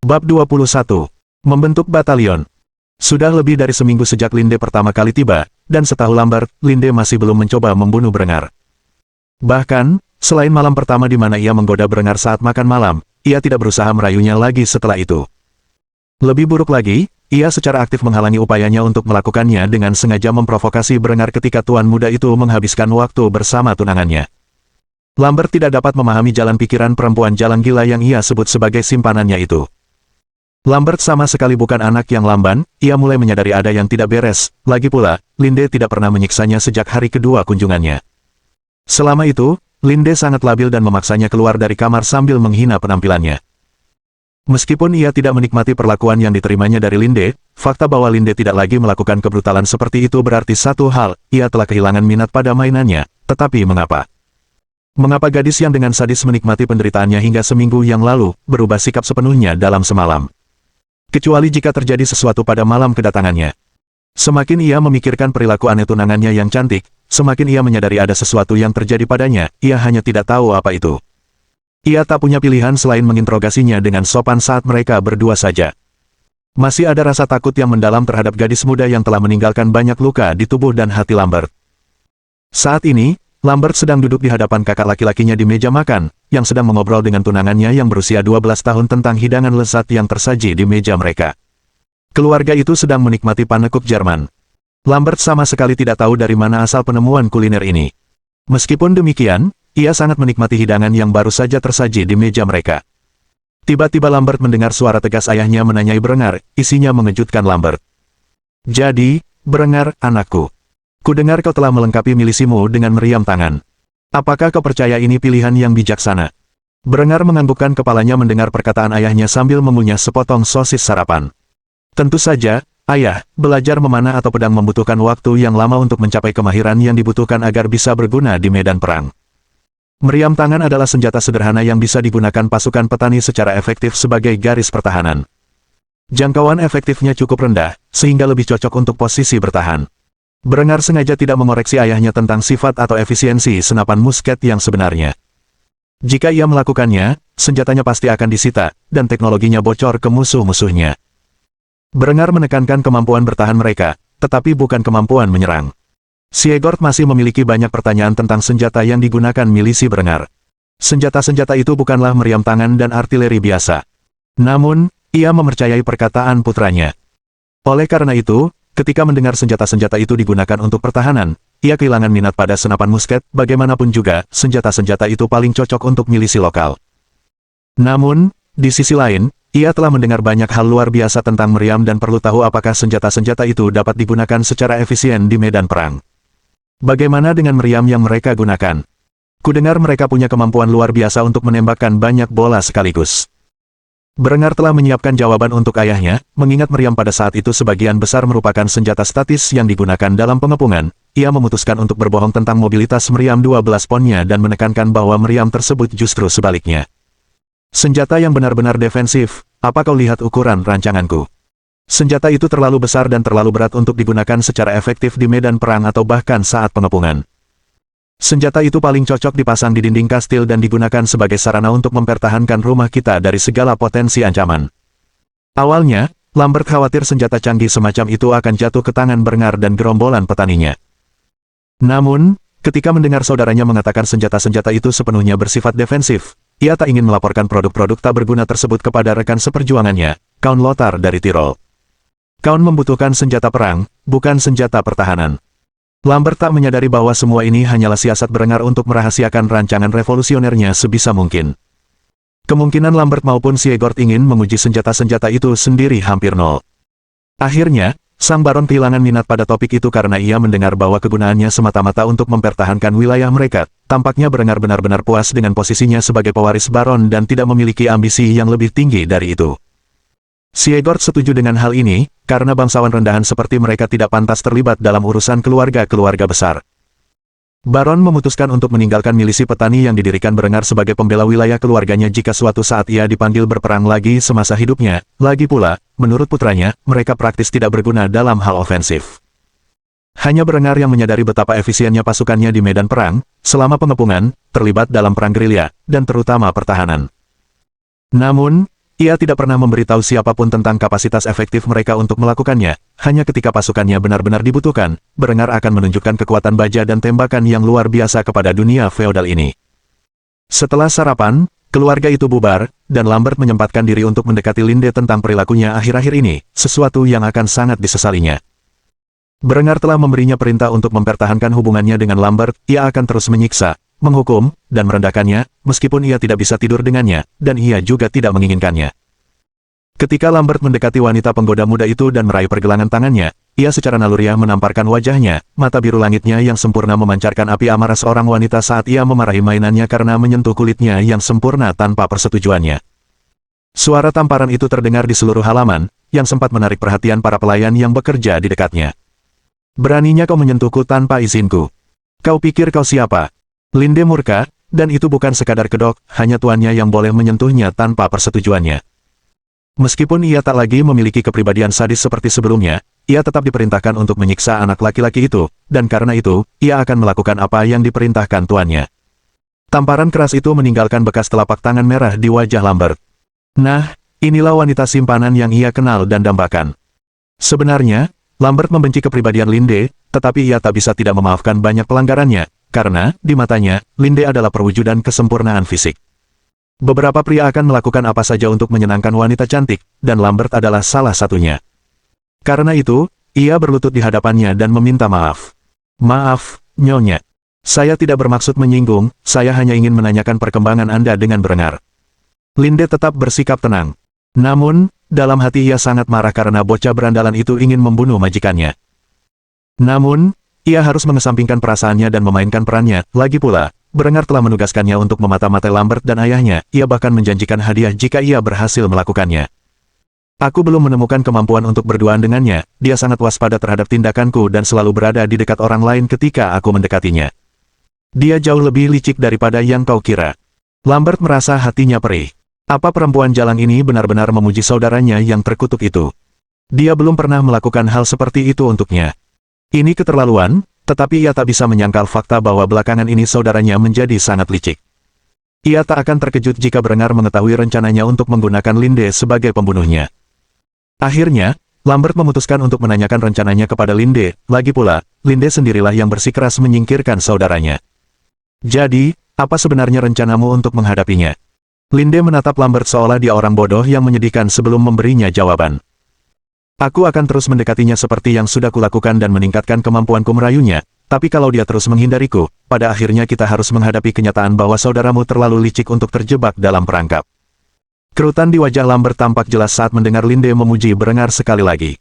Bab 21. Membentuk Batalion. Sudah lebih dari seminggu sejak Linde pertama kali tiba, dan setahu Lambert, Linde masih belum mencoba membunuh Brengar. Bahkan, selain malam pertama di mana ia menggoda Brengar saat makan malam, ia tidak berusaha merayunya lagi setelah itu. Lebih buruk lagi, ia secara aktif menghalangi upayanya untuk melakukannya dengan sengaja memprovokasi Brengar ketika tuan muda itu menghabiskan waktu bersama tunangannya. Lambert tidak dapat memahami jalan pikiran perempuan jalan gila yang ia sebut sebagai simpanannya itu. Lambert sama sekali bukan anak yang lamban, ia mulai menyadari ada yang tidak beres, lagi pula, Linde tidak pernah menyiksanya sejak hari kedua kunjungannya. Selama itu, Linde sangat labil dan memaksanya keluar dari kamar sambil menghina penampilannya. Meskipun ia tidak menikmati perlakuan yang diterimanya dari Linde, fakta bahwa Linde tidak lagi melakukan kebrutalan seperti itu berarti satu hal, ia telah kehilangan minat pada mainannya, tetapi mengapa? Mengapa gadis yang dengan sadis menikmati penderitaannya hingga seminggu yang lalu, berubah sikap sepenuhnya dalam semalam? Kecuali jika terjadi sesuatu pada malam kedatangannya. Semakin ia memikirkan perilaku aneh tunangannya yang cantik, semakin ia menyadari ada sesuatu yang terjadi padanya, ia hanya tidak tahu apa itu. Ia tak punya pilihan selain menginterogasinya dengan sopan saat mereka berdua saja. Masih ada rasa takut yang mendalam terhadap gadis muda yang telah meninggalkan banyak luka di tubuh dan hati Lambert. Saat ini, Lambert sedang duduk di hadapan kakak laki-lakinya di meja makan, yang sedang mengobrol dengan tunangannya yang berusia 12 tahun tentang hidangan lezat yang tersaji di meja mereka. Keluarga itu sedang menikmati panekuk Jerman. Lambert sama sekali tidak tahu dari mana asal penemuan kuliner ini. Meskipun demikian, ia sangat menikmati hidangan yang baru saja tersaji di meja mereka. Tiba-tiba Lambert mendengar suara tegas ayahnya menanyai Brengar, isinya mengejutkan Lambert. "Jadi, Brengar, anakku. Kudengar kau telah melengkapi milisimu dengan meriam tangan. Apakah kau percaya ini pilihan yang bijaksana?" Brengar menganggukkan kepalanya mendengar perkataan ayahnya sambil mengunyah sepotong sosis sarapan. "Tentu saja, ayah, belajar memanah atau pedang membutuhkan waktu yang lama untuk mencapai kemahiran yang dibutuhkan agar bisa berguna di medan perang. Meriam tangan adalah senjata sederhana yang bisa digunakan pasukan petani secara efektif sebagai garis pertahanan. Jangkauan efektifnya cukup rendah, sehingga lebih cocok untuk posisi bertahan." Brengar sengaja tidak mengoreksi ayahnya tentang sifat atau efisiensi senapan musket yang sebenarnya. Jika ia melakukannya, senjatanya pasti akan disita, dan teknologinya bocor ke musuh-musuhnya. Brengar menekankan kemampuan bertahan mereka, tetapi bukan kemampuan menyerang. Siegord masih memiliki banyak pertanyaan tentang senjata yang digunakan milisi Brengar. Senjata-senjata itu bukanlah meriam tangan dan artileri biasa. Namun, ia mempercayai perkataan putranya. Oleh karena itu, ketika mendengar senjata-senjata itu digunakan untuk pertahanan, ia kehilangan minat pada senapan musket, bagaimanapun juga, senjata-senjata itu paling cocok untuk milisi lokal. Namun, di sisi lain, ia telah mendengar banyak hal luar biasa tentang meriam dan perlu tahu apakah senjata-senjata itu dapat digunakan secara efisien di medan perang. Bagaimana dengan meriam yang mereka gunakan? Kudengar mereka punya kemampuan luar biasa untuk menembakkan banyak bola sekaligus. Brengar telah menyiapkan jawaban untuk ayahnya, mengingat meriam pada saat itu sebagian besar merupakan senjata statis yang digunakan dalam pengepungan. Ia memutuskan untuk berbohong tentang mobilitas meriam 12 ponnya dan menekankan bahwa meriam tersebut justru sebaliknya. "Senjata yang benar-benar defensif, apa kau lihat ukuran rancanganku? Senjata itu terlalu besar dan terlalu berat untuk digunakan secara efektif di medan perang atau bahkan saat pengepungan. Senjata itu paling cocok dipasang di dinding kastil dan digunakan sebagai sarana untuk mempertahankan rumah kita dari segala potensi ancaman." Awalnya, Lambert khawatir senjata canggih semacam itu akan jatuh ke tangan Brengar dan gerombolan petaninya. Namun, ketika mendengar saudaranya mengatakan senjata-senjata itu sepenuhnya bersifat defensif, ia tak ingin melaporkan produk-produk tak berguna tersebut kepada rekan seperjuangannya, Count Lothar dari Tirol. Count membutuhkan senjata perang, bukan senjata pertahanan. Lambert tak menyadari bahwa semua ini hanyalah siasat Brengar untuk merahasiakan rancangan revolusionernya sebisa mungkin. Kemungkinan Lambert maupun Siegord ingin menguji senjata-senjata itu sendiri hampir nol. Akhirnya, sang baron kehilangan minat pada topik itu karena ia mendengar bahwa kegunaannya semata-mata untuk mempertahankan wilayah mereka. Tampaknya Brengar benar-benar puas dengan posisinya sebagai pewaris baron dan tidak memiliki ambisi yang lebih tinggi dari itu. Siegord setuju dengan hal ini, karena bangsawan rendahan seperti mereka tidak pantas terlibat dalam urusan keluarga-keluarga besar. Baron memutuskan untuk meninggalkan milisi petani yang didirikan Brengar sebagai pembela wilayah keluarganya jika suatu saat ia dipanggil berperang lagi semasa hidupnya. Lagi pula, menurut putranya, mereka praktis tidak berguna dalam hal ofensif. Hanya Brengar yang menyadari betapa efisiennya pasukannya di medan perang, selama pengepungan, terlibat dalam perang gerilya, dan terutama pertahanan. Namun, Ia tidak pernah memberitahu siapapun tentang kapasitas efektif mereka untuk melakukannya, hanya ketika pasukannya benar-benar dibutuhkan, Berengar akan menunjukkan kekuatan baja dan tembakan yang luar biasa kepada dunia feodal ini. Setelah sarapan, keluarga itu bubar, dan Lambert menyempatkan diri untuk mendekati Linde tentang perilakunya akhir-akhir ini, sesuatu yang akan sangat disesalinya. Berengar telah memberinya perintah untuk mempertahankan hubungannya dengan Lambert, ia akan terus menyiksa, menghukum, dan merendahkannya, meskipun ia tidak bisa tidur dengannya, dan ia juga tidak menginginkannya. Ketika Lambert mendekati wanita penggoda muda itu dan meraih pergelangan tangannya, ia secara naluriah menamparkan wajahnya, mata biru langitnya yang sempurna memancarkan api amarah seorang wanita saat ia memarahi mainannya karena menyentuh kulitnya yang sempurna tanpa persetujuannya. Suara tamparan itu terdengar di seluruh halaman, yang sempat menarik perhatian para pelayan yang bekerja di dekatnya. Beraninya kau menyentuhku tanpa izinku. Kau pikir kau siapa? Linde murka, dan itu bukan sekadar kedok, hanya tuannya yang boleh menyentuhnya tanpa persetujuannya. Meskipun ia tak lagi memiliki kepribadian sadis seperti sebelumnya, ia tetap diperintahkan untuk menyiksa anak laki-laki itu, dan karena itu, ia akan melakukan apa yang diperintahkan tuannya. Tamparan keras itu meninggalkan bekas telapak tangan merah di wajah Lambert. Nah, inilah wanita simpanan yang ia kenal dan dambakan. Sebenarnya, Lambert membenci kepribadian Linde, tetapi ia tak bisa tidak memaafkan banyak pelanggarannya, karena, di matanya, Linde adalah perwujudan kesempurnaan fisik. Beberapa pria akan melakukan apa saja untuk menyenangkan wanita cantik, dan Lambert adalah salah satunya. Karena itu, ia berlutut di hadapannya dan meminta maaf. Maaf, Nyonya. Saya tidak bermaksud menyinggung, saya hanya ingin menanyakan perkembangan Anda dengan Berengar. Linde tetap bersikap tenang. Namun, dalam hati ia sangat marah karena bocah berandalan itu ingin membunuh majikannya. Namun, ia harus mengesampingkan perasaannya dan memainkan perannya. Lagi pula, Berengar telah menugaskannya untuk memata-matai Lambert dan ayahnya, ia bahkan menjanjikan hadiah jika ia berhasil melakukannya. Aku belum menemukan kemampuan untuk berduaan dengannya, dia sangat waspada terhadap tindakanku dan selalu berada di dekat orang lain ketika aku mendekatinya. Dia jauh lebih licik daripada yang kau kira. Lambert merasa hatinya perih. Apa perempuan jalang ini benar-benar memuji saudaranya yang terkutuk itu? Dia belum pernah melakukan hal seperti itu untuknya. Ini keterlaluan, tetapi ia tak bisa menyangkal fakta bahwa belakangan ini saudaranya menjadi sangat licik. Ia tak akan terkejut jika Berengar mengetahui rencananya untuk menggunakan Linde sebagai pembunuhnya. Akhirnya, Lambert memutuskan untuk menanyakan rencananya kepada Linde, lagi pula, Linde sendirilah yang bersikeras menyingkirkan saudaranya. Jadi, apa sebenarnya rencanamu untuk menghadapinya? Linde menatap Lambert seolah dia orang bodoh yang menyedihkan sebelum memberinya jawaban. Aku akan terus mendekatinya seperti yang sudah kulakukan dan meningkatkan kemampuanku merayunya, tapi kalau dia terus menghindariku, pada akhirnya kita harus menghadapi kenyataan bahwa saudaramu terlalu licik untuk terjebak dalam perangkap. Kerutan di wajah Lambert tampak jelas saat mendengar Linde memuji Berengar sekali lagi.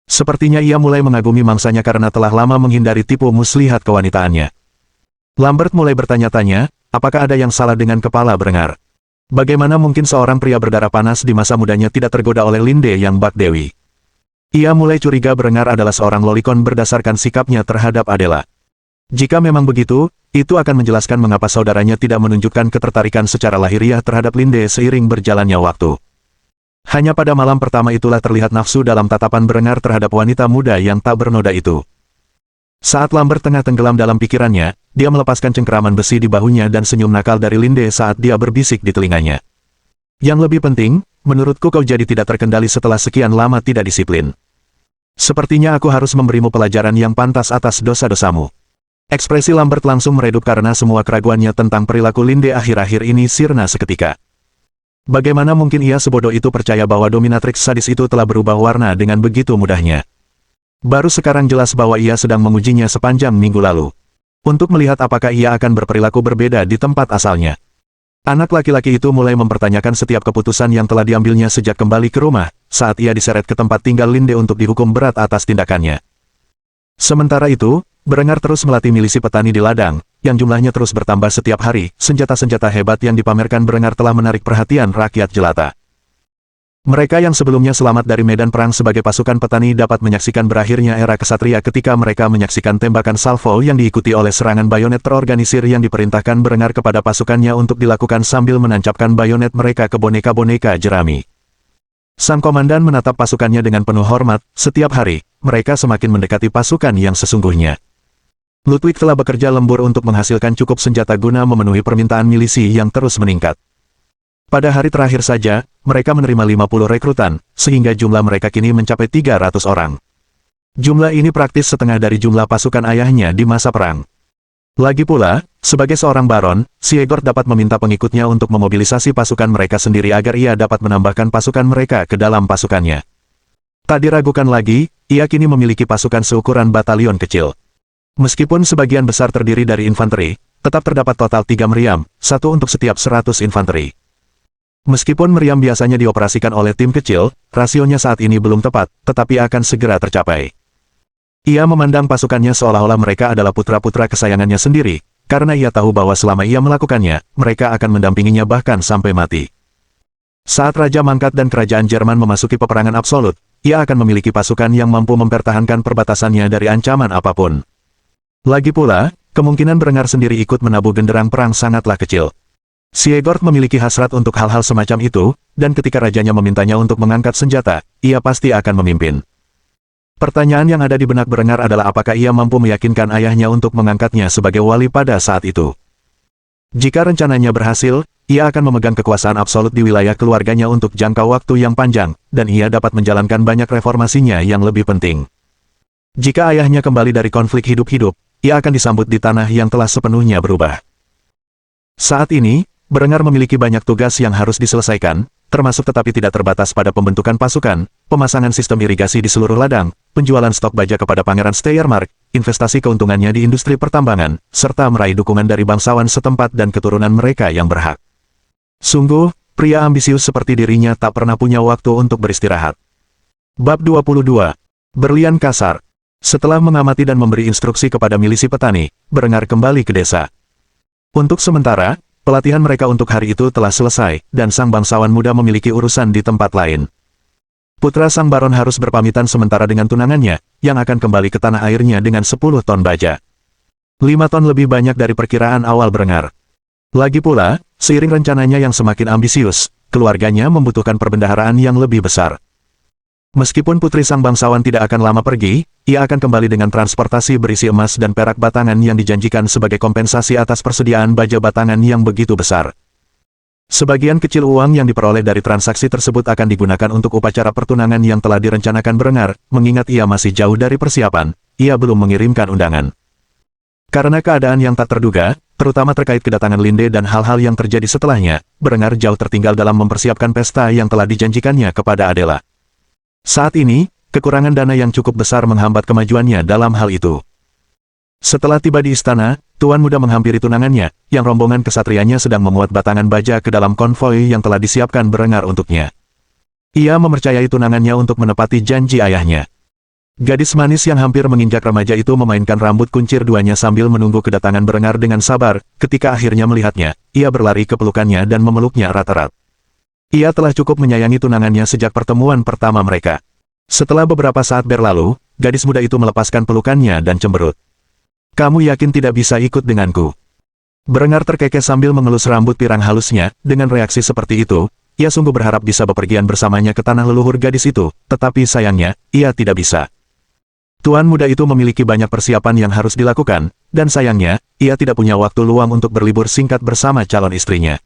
Sepertinya ia mulai mengagumi mangsanya karena telah lama menghindari tipu muslihat kewanitaannya. Lambert mulai bertanya-tanya, apakah ada yang salah dengan kepala Berengar? Bagaimana mungkin seorang pria berdarah panas di masa mudanya tidak tergoda oleh Linde yang bak dewi? Ia mulai curiga Berengar adalah seorang lolikon berdasarkan sikapnya terhadap Adela. Jika memang begitu, itu akan menjelaskan mengapa saudaranya tidak menunjukkan ketertarikan secara lahiriah terhadap Linde seiring berjalannya waktu. Hanya pada malam pertama itulah terlihat nafsu dalam tatapan Berengar terhadap wanita muda yang tak bernoda itu. Saat Lambert tengah tenggelam dalam pikirannya, dia melepaskan cengkeraman besi di bahunya dan senyum nakal dari Linde saat dia berbisik di telinganya. Yang lebih penting, menurutku kau jadi tidak terkendali setelah sekian lama tidak disiplin. Sepertinya aku harus memberimu pelajaran yang pantas atas dosa-dosamu. Ekspresi Lambert langsung meredup karena semua keraguannya tentang perilaku Linde akhir-akhir ini sirna seketika. Bagaimana mungkin ia sebodoh itu percaya bahwa dominatrix sadis itu telah berubah warna dengan begitu mudahnya? Baru sekarang jelas bahwa ia sedang mengujinya sepanjang minggu lalu. Untuk melihat apakah ia akan berperilaku berbeda di tempat asalnya. Anak laki-laki itu mulai mempertanyakan setiap keputusan yang telah diambilnya sejak kembali ke rumah, saat ia diseret ke tempat tinggal Linde untuk dihukum berat atas tindakannya. Sementara itu, Berengar terus melatih milisi petani di ladang, yang jumlahnya terus bertambah setiap hari. Senjata-senjata hebat yang dipamerkan Berengar telah menarik perhatian rakyat jelata. Mereka yang sebelumnya selamat dari medan perang sebagai pasukan petani dapat menyaksikan berakhirnya era kesatria ketika mereka menyaksikan tembakan salvo yang diikuti oleh serangan bayonet terorganisir yang diperintahkan Berengar kepada pasukannya untuk dilakukan sambil menancapkan bayonet mereka ke boneka-boneka jerami. Sang komandan menatap pasukannya dengan penuh hormat, setiap hari, mereka semakin mendekati pasukan yang sesungguhnya. Ludwig telah bekerja lembur untuk menghasilkan cukup senjata guna memenuhi permintaan milisi yang terus meningkat. Pada hari terakhir saja, mereka menerima 50 rekrutan, sehingga jumlah mereka kini mencapai 300 orang. Jumlah ini praktis setengah dari jumlah pasukan ayahnya di masa perang. Lagi pula, sebagai seorang baron, Siegfried dapat meminta pengikutnya untuk memobilisasi pasukan mereka sendiri agar ia dapat menambahkan pasukan mereka ke dalam pasukannya. Tak diragukan lagi, ia kini memiliki pasukan seukuran batalion kecil. Meskipun sebagian besar terdiri dari infanteri, tetap terdapat total 3 meriam, satu untuk setiap 100 infanteri. Meskipun meriam biasanya dioperasikan oleh tim kecil, rasionya saat ini belum tepat, tetapi akan segera tercapai. Ia memandang pasukannya seolah-olah mereka adalah putra-putra kesayangannya sendiri, karena ia tahu bahwa selama ia melakukannya, mereka akan mendampinginya bahkan sampai mati. Saat Raja Mangkat dan Kerajaan Jerman memasuki peperangan absolut, ia akan memiliki pasukan yang mampu mempertahankan perbatasannya dari ancaman apapun. Lagi pula, kemungkinan Berengar sendiri ikut menabuh genderang perang sangatlah kecil. Siegfried memiliki hasrat untuk hal-hal semacam itu, dan ketika rajanya memintanya untuk mengangkat senjata, ia pasti akan memimpin. Pertanyaan yang ada di benak Berengar adalah apakah ia mampu meyakinkan ayahnya untuk mengangkatnya sebagai wali pada saat itu. Jika rencananya berhasil, ia akan memegang kekuasaan absolut di wilayah keluarganya untuk jangka waktu yang panjang, dan ia dapat menjalankan banyak reformasinya yang lebih penting. Jika ayahnya kembali dari konflik hidup-hidup, ia akan disambut di tanah yang telah sepenuhnya berubah. Saat ini, Berengar memiliki banyak tugas yang harus diselesaikan, termasuk tetapi tidak terbatas pada pembentukan pasukan, pemasangan sistem irigasi di seluruh ladang, penjualan stok baja kepada Pangeran Steiermark, investasi keuntungannya di industri pertambangan, serta meraih dukungan dari bangsawan setempat dan keturunan mereka yang berhak. Sungguh, pria ambisius seperti dirinya tak pernah punya waktu untuk beristirahat. Bab 22. Berlian Kasar. Setelah mengamati dan memberi instruksi kepada milisi petani, Berengar kembali ke desa. Untuk sementara, pelatihan mereka untuk hari itu telah selesai, dan sang bangsawan muda memiliki urusan di tempat lain. Putra sang baron harus berpamitan sementara dengan tunangannya, yang akan kembali ke tanah airnya dengan 10 ton baja. 5 ton lebih banyak dari perkiraan awal Berengar. Lagi pula, seiring rencananya yang semakin ambisius, keluarganya membutuhkan perbendaharaan yang lebih besar. Meskipun putri sang bangsawan tidak akan lama pergi, ia akan kembali dengan transportasi berisi emas dan perak batangan yang dijanjikan sebagai kompensasi atas persediaan baja batangan yang begitu besar. Sebagian kecil uang yang diperoleh dari transaksi tersebut akan digunakan untuk upacara pertunangan yang telah direncanakan Berengar, mengingat ia masih jauh dari persiapan, ia belum mengirimkan undangan. Karena keadaan yang tak terduga, terutama terkait kedatangan Linde dan hal-hal yang terjadi setelahnya, Berengar jauh tertinggal dalam mempersiapkan pesta yang telah dijanjikannya kepada Adela. Saat ini, kekurangan dana yang cukup besar menghambat kemajuannya dalam hal itu. Setelah tiba di istana, Tuan Muda menghampiri tunangannya, yang rombongan kesatrianya sedang memuat batangan baja ke dalam konvoi yang telah disiapkan Berengar untuknya. Ia mempercayai tunangannya untuk menepati janji ayahnya. Gadis manis yang hampir menginjak remaja itu memainkan rambut kuncir duanya sambil menunggu kedatangan Berengar dengan sabar, ketika akhirnya melihatnya, ia berlari ke pelukannya dan memeluknya erat-erat. Ia telah cukup menyayangi tunangannya sejak pertemuan pertama mereka. Setelah beberapa saat berlalu, gadis muda itu melepaskan pelukannya dan cemberut. "Kamu yakin tidak bisa ikut denganku?" Berengar terkekeh sambil mengelus rambut pirang halusnya, dengan reaksi seperti itu, ia sungguh berharap bisa bepergian bersamanya ke tanah leluhur gadis itu, tetapi sayangnya, ia tidak bisa. Tuan muda itu memiliki banyak persiapan yang harus dilakukan, dan sayangnya, ia tidak punya waktu luang untuk berlibur singkat bersama calon istrinya.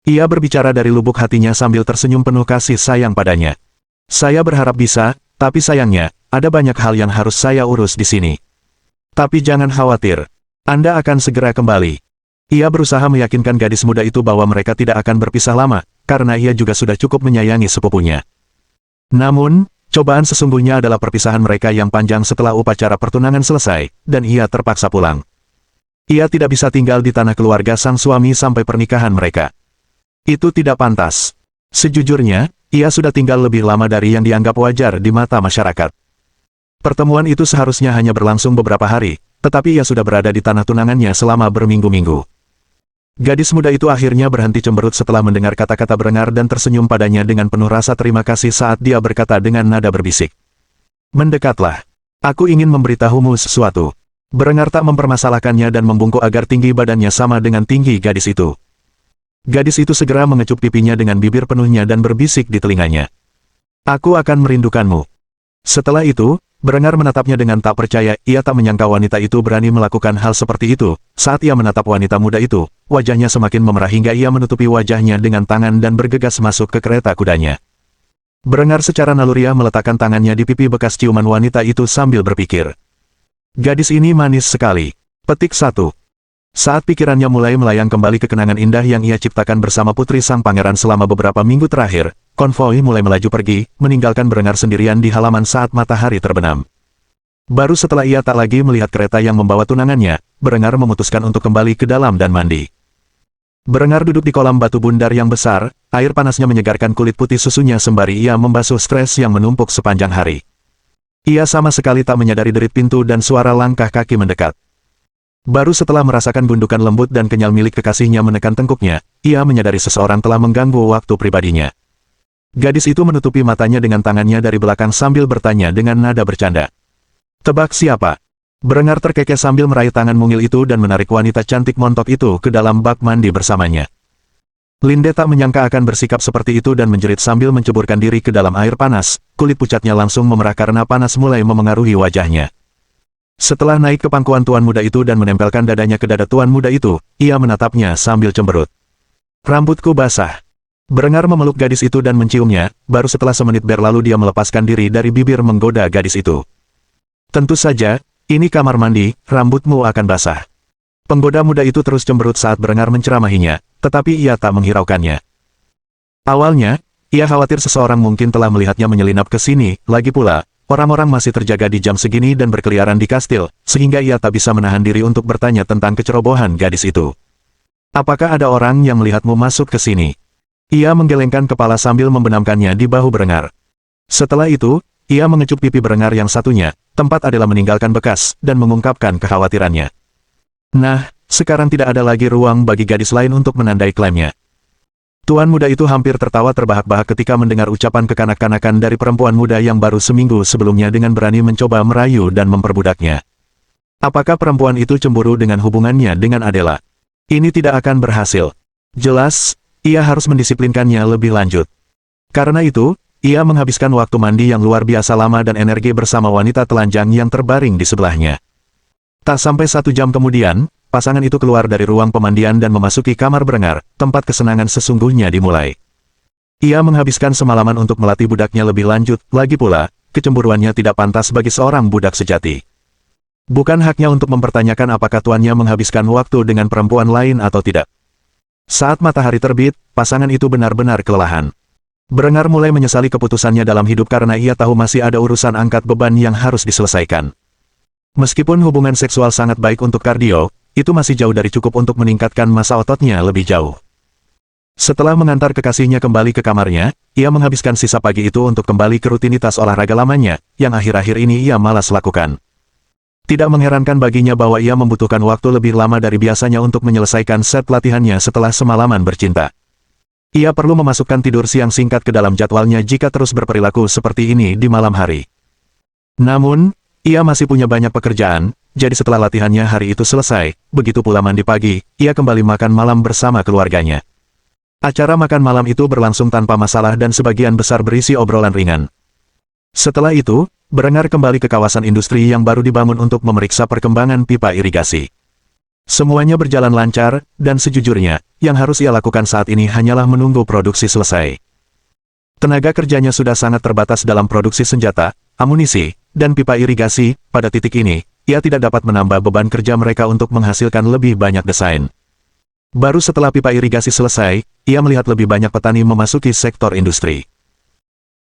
Ia berbicara dari lubuk hatinya sambil tersenyum penuh kasih sayang padanya. "Saya berharap bisa, tapi sayangnya, ada banyak hal yang harus saya urus di sini. Tapi jangan khawatir, Anda akan segera kembali." Ia berusaha meyakinkan gadis muda itu bahwa mereka tidak akan berpisah lama, karena ia juga sudah cukup menyayangi sepupunya. Namun, cobaan sesungguhnya adalah perpisahan mereka yang panjang setelah upacara pertunangan selesai, dan ia terpaksa pulang. Ia tidak bisa tinggal di tanah keluarga sang suami sampai pernikahan mereka. Itu tidak pantas. Sejujurnya, ia sudah tinggal lebih lama dari yang dianggap wajar di mata masyarakat. Pertemuan itu seharusnya hanya berlangsung beberapa hari, tetapi ia sudah berada di tanah tunangannya selama berminggu-minggu. Gadis muda itu akhirnya berhenti cemberut setelah mendengar kata-kata Berengar dan tersenyum padanya dengan penuh rasa terima kasih saat dia berkata dengan nada berbisik. "Mendekatlah. Aku ingin memberitahumu sesuatu." Berengar tak mempermasalahkannya dan membungkuk agar tinggi badannya sama dengan tinggi gadis itu. Gadis itu segera mengecup pipinya dengan bibir penuhnya dan berbisik di telinganya. "Aku akan merindukanmu." Setelah itu, Berengar menatapnya dengan tak percaya. Ia tak menyangka wanita itu berani melakukan hal seperti itu. Saat ia menatap wanita muda itu, wajahnya semakin memerah hingga ia menutupi wajahnya dengan tangan dan bergegas masuk ke kereta kudanya. Berengar secara naluriah meletakkan tangannya di pipi bekas ciuman wanita itu sambil berpikir. Gadis ini manis sekali. Petik 1. Saat pikirannya mulai melayang kembali ke kenangan indah yang ia ciptakan bersama putri sang pangeran selama beberapa minggu terakhir, konvoi mulai melaju pergi, meninggalkan Berengar sendirian di halaman saat matahari terbenam. Baru setelah ia tak lagi melihat kereta yang membawa tunangannya, Berengar memutuskan untuk kembali ke dalam dan mandi. Berengar duduk di kolam batu bundar yang besar, air panasnya menyegarkan kulit putih susunya sembari ia membasuh stres yang menumpuk sepanjang hari. Ia sama sekali tak menyadari derit pintu dan suara langkah kaki mendekat. Baru setelah merasakan gundukan lembut dan kenyal milik kekasihnya menekan tengkuknya, ia menyadari seseorang telah mengganggu waktu pribadinya. Gadis itu menutupi matanya dengan tangannya dari belakang sambil bertanya dengan nada bercanda. Tebak siapa? Berengar terkekeh sambil meraih tangan mungil itu dan menarik wanita cantik montok itu ke dalam bak mandi bersamanya. Linde tak menyangka akan bersikap seperti itu dan menjerit sambil menceburkan diri ke dalam air panas, kulit pucatnya langsung memerah karena panas mulai memengaruhi wajahnya. Setelah naik ke pangkuan tuan muda itu dan menempelkan dadanya ke dada tuan muda itu, ia menatapnya sambil cemberut. Rambutku basah. Berengar memeluk gadis itu dan menciumnya, baru setelah semenit berlalu dia melepaskan diri dari bibir menggoda gadis itu. Tentu saja, ini kamar mandi, rambutmu akan basah. Penggoda muda itu terus cemberut saat Berengar menceramahinya, tetapi ia tak menghiraukannya. Awalnya, ia khawatir seseorang mungkin telah melihatnya menyelinap ke sini, lagi pula, orang-orang masih terjaga di jam segini dan berkeliaran di kastil, sehingga ia tak bisa menahan diri untuk bertanya tentang kecerobohan gadis itu. Apakah ada orang yang melihatmu masuk ke sini? Ia menggelengkan kepala sambil membenamkannya di bahu Berengar. Setelah itu, ia mengecup pipi Berengar yang satunya, tempat adalah meninggalkan bekas, dan mengungkapkan kekhawatirannya. Nah, sekarang tidak ada lagi ruang bagi gadis lain untuk menandai klaimnya. Tuan muda itu hampir tertawa terbahak-bahak ketika mendengar ucapan kekanak-kanakan dari perempuan muda yang baru seminggu sebelumnya dengan berani mencoba merayu dan memperbudaknya. Apakah perempuan itu cemburu dengan hubungannya dengan Adela? Ini tidak akan berhasil. Jelas, ia harus mendisiplinkannya lebih lanjut. Karena itu, ia menghabiskan waktu mandi yang luar biasa lama dan energi bersama wanita telanjang yang terbaring di sebelahnya. Tak sampai 1 jam kemudian, pasangan itu keluar dari ruang pemandian dan memasuki kamar Berengar, tempat kesenangan sesungguhnya dimulai. Ia menghabiskan semalaman untuk melatih budaknya lebih lanjut, lagi pula, kecemburuannya tidak pantas bagi seorang budak sejati. Bukan haknya untuk mempertanyakan apakah tuannya menghabiskan waktu dengan perempuan lain atau tidak. Saat matahari terbit, pasangan itu benar-benar kelelahan. Berengar mulai menyesali keputusannya dalam hidup karena ia tahu masih ada urusan angkat beban yang harus diselesaikan. Meskipun hubungan seksual sangat baik untuk kardio, itu masih jauh dari cukup untuk meningkatkan massa ototnya lebih jauh. Setelah mengantar kekasihnya kembali ke kamarnya, ia menghabiskan sisa pagi itu untuk kembali ke rutinitas olahraga lamanya, yang akhir-akhir ini ia malas lakukan. Tidak mengherankan baginya bahwa ia membutuhkan waktu lebih lama dari biasanya untuk menyelesaikan set latihannya setelah semalaman bercinta. Ia perlu memasukkan tidur siang singkat ke dalam jadwalnya jika terus berperilaku seperti ini di malam hari. Namun, ia masih punya banyak pekerjaan, jadi setelah latihannya hari itu selesai, begitu pula mandi pagi, ia kembali makan malam bersama keluarganya. Acara makan malam itu berlangsung tanpa masalah dan sebagian besar berisi obrolan ringan. Setelah itu, Berengar kembali ke kawasan industri yang baru dibangun untuk memeriksa perkembangan pipa irigasi. Semuanya berjalan lancar, dan sejujurnya, yang harus ia lakukan saat ini hanyalah menunggu produksi selesai. Tenaga kerjanya sudah sangat terbatas dalam produksi senjata, amunisi, dan pipa irigasi. Pada titik ini, ia tidak dapat menambah beban kerja mereka untuk menghasilkan lebih banyak desain. Baru setelah pipa irigasi selesai, ia melihat lebih banyak petani memasuki sektor industri.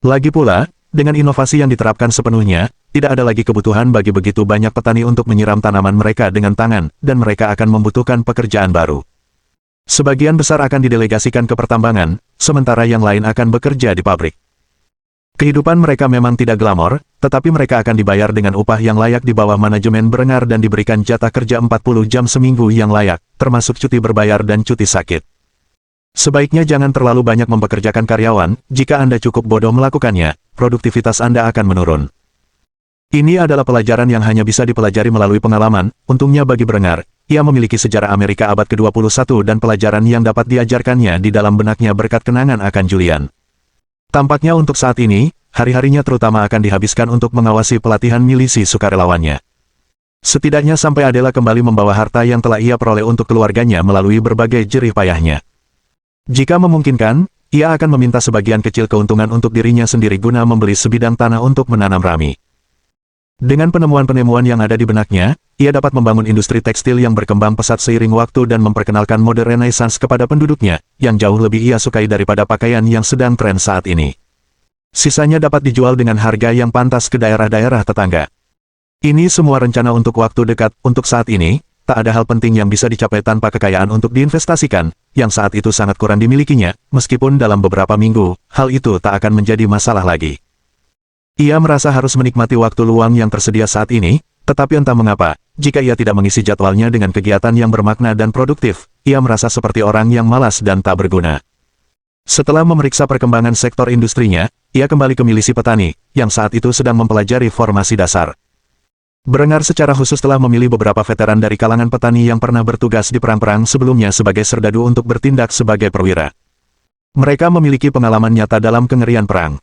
Lagi pula, dengan inovasi yang diterapkan sepenuhnya, tidak ada lagi kebutuhan bagi begitu banyak petani untuk menyiram tanaman mereka dengan tangan, dan mereka akan membutuhkan pekerjaan baru. Sebagian besar akan didelegasikan ke pertambangan, sementara yang lain akan bekerja di pabrik. Kehidupan mereka memang tidak glamor, tetapi mereka akan dibayar dengan upah yang layak di bawah manajemen Berengar dan diberikan jatah kerja 40 jam seminggu yang layak, termasuk cuti berbayar dan cuti sakit. Sebaiknya jangan terlalu banyak mempekerjakan karyawan, jika Anda cukup bodoh melakukannya, produktivitas Anda akan menurun. Ini adalah pelajaran yang hanya bisa dipelajari melalui pengalaman. Untungnya bagi Berengar, ia memiliki sejarah Amerika abad ke-21 dan pelajaran yang dapat diajarkannya di dalam benaknya berkat kenangan akan Julian. Tampaknya untuk saat ini, hari-harinya terutama akan dihabiskan untuk mengawasi pelatihan milisi sukarelawannya. Setidaknya sampai Adela kembali membawa harta yang telah ia peroleh untuk keluarganya melalui berbagai jerih payahnya. Jika memungkinkan, ia akan meminta sebagian kecil keuntungan untuk dirinya sendiri guna membeli sebidang tanah untuk menanam rami. Dengan penemuan-penemuan yang ada di benaknya, ia dapat membangun industri tekstil yang berkembang pesat seiring waktu dan memperkenalkan mode Renaissance kepada penduduknya, yang jauh lebih ia sukai daripada pakaian yang sedang tren saat ini. Sisanya dapat dijual dengan harga yang pantas ke daerah-daerah tetangga. Ini semua rencana untuk waktu dekat. Untuk saat ini, tak ada hal penting yang bisa dicapai tanpa kekayaan untuk diinvestasikan, yang saat itu sangat kurang dimilikinya, meskipun dalam beberapa minggu, hal itu tak akan menjadi masalah lagi. Ia merasa harus menikmati waktu luang yang tersedia saat ini, tetapi entah mengapa, jika ia tidak mengisi jadwalnya dengan kegiatan yang bermakna dan produktif, ia merasa seperti orang yang malas dan tak berguna. Setelah memeriksa perkembangan sektor industrinya, ia kembali ke milisi petani, yang saat itu sedang mempelajari formasi dasar. Berengar secara khusus telah memilih beberapa veteran dari kalangan petani yang pernah bertugas di perang-perang sebelumnya sebagai serdadu untuk bertindak sebagai perwira. Mereka memiliki pengalaman nyata dalam kengerian perang.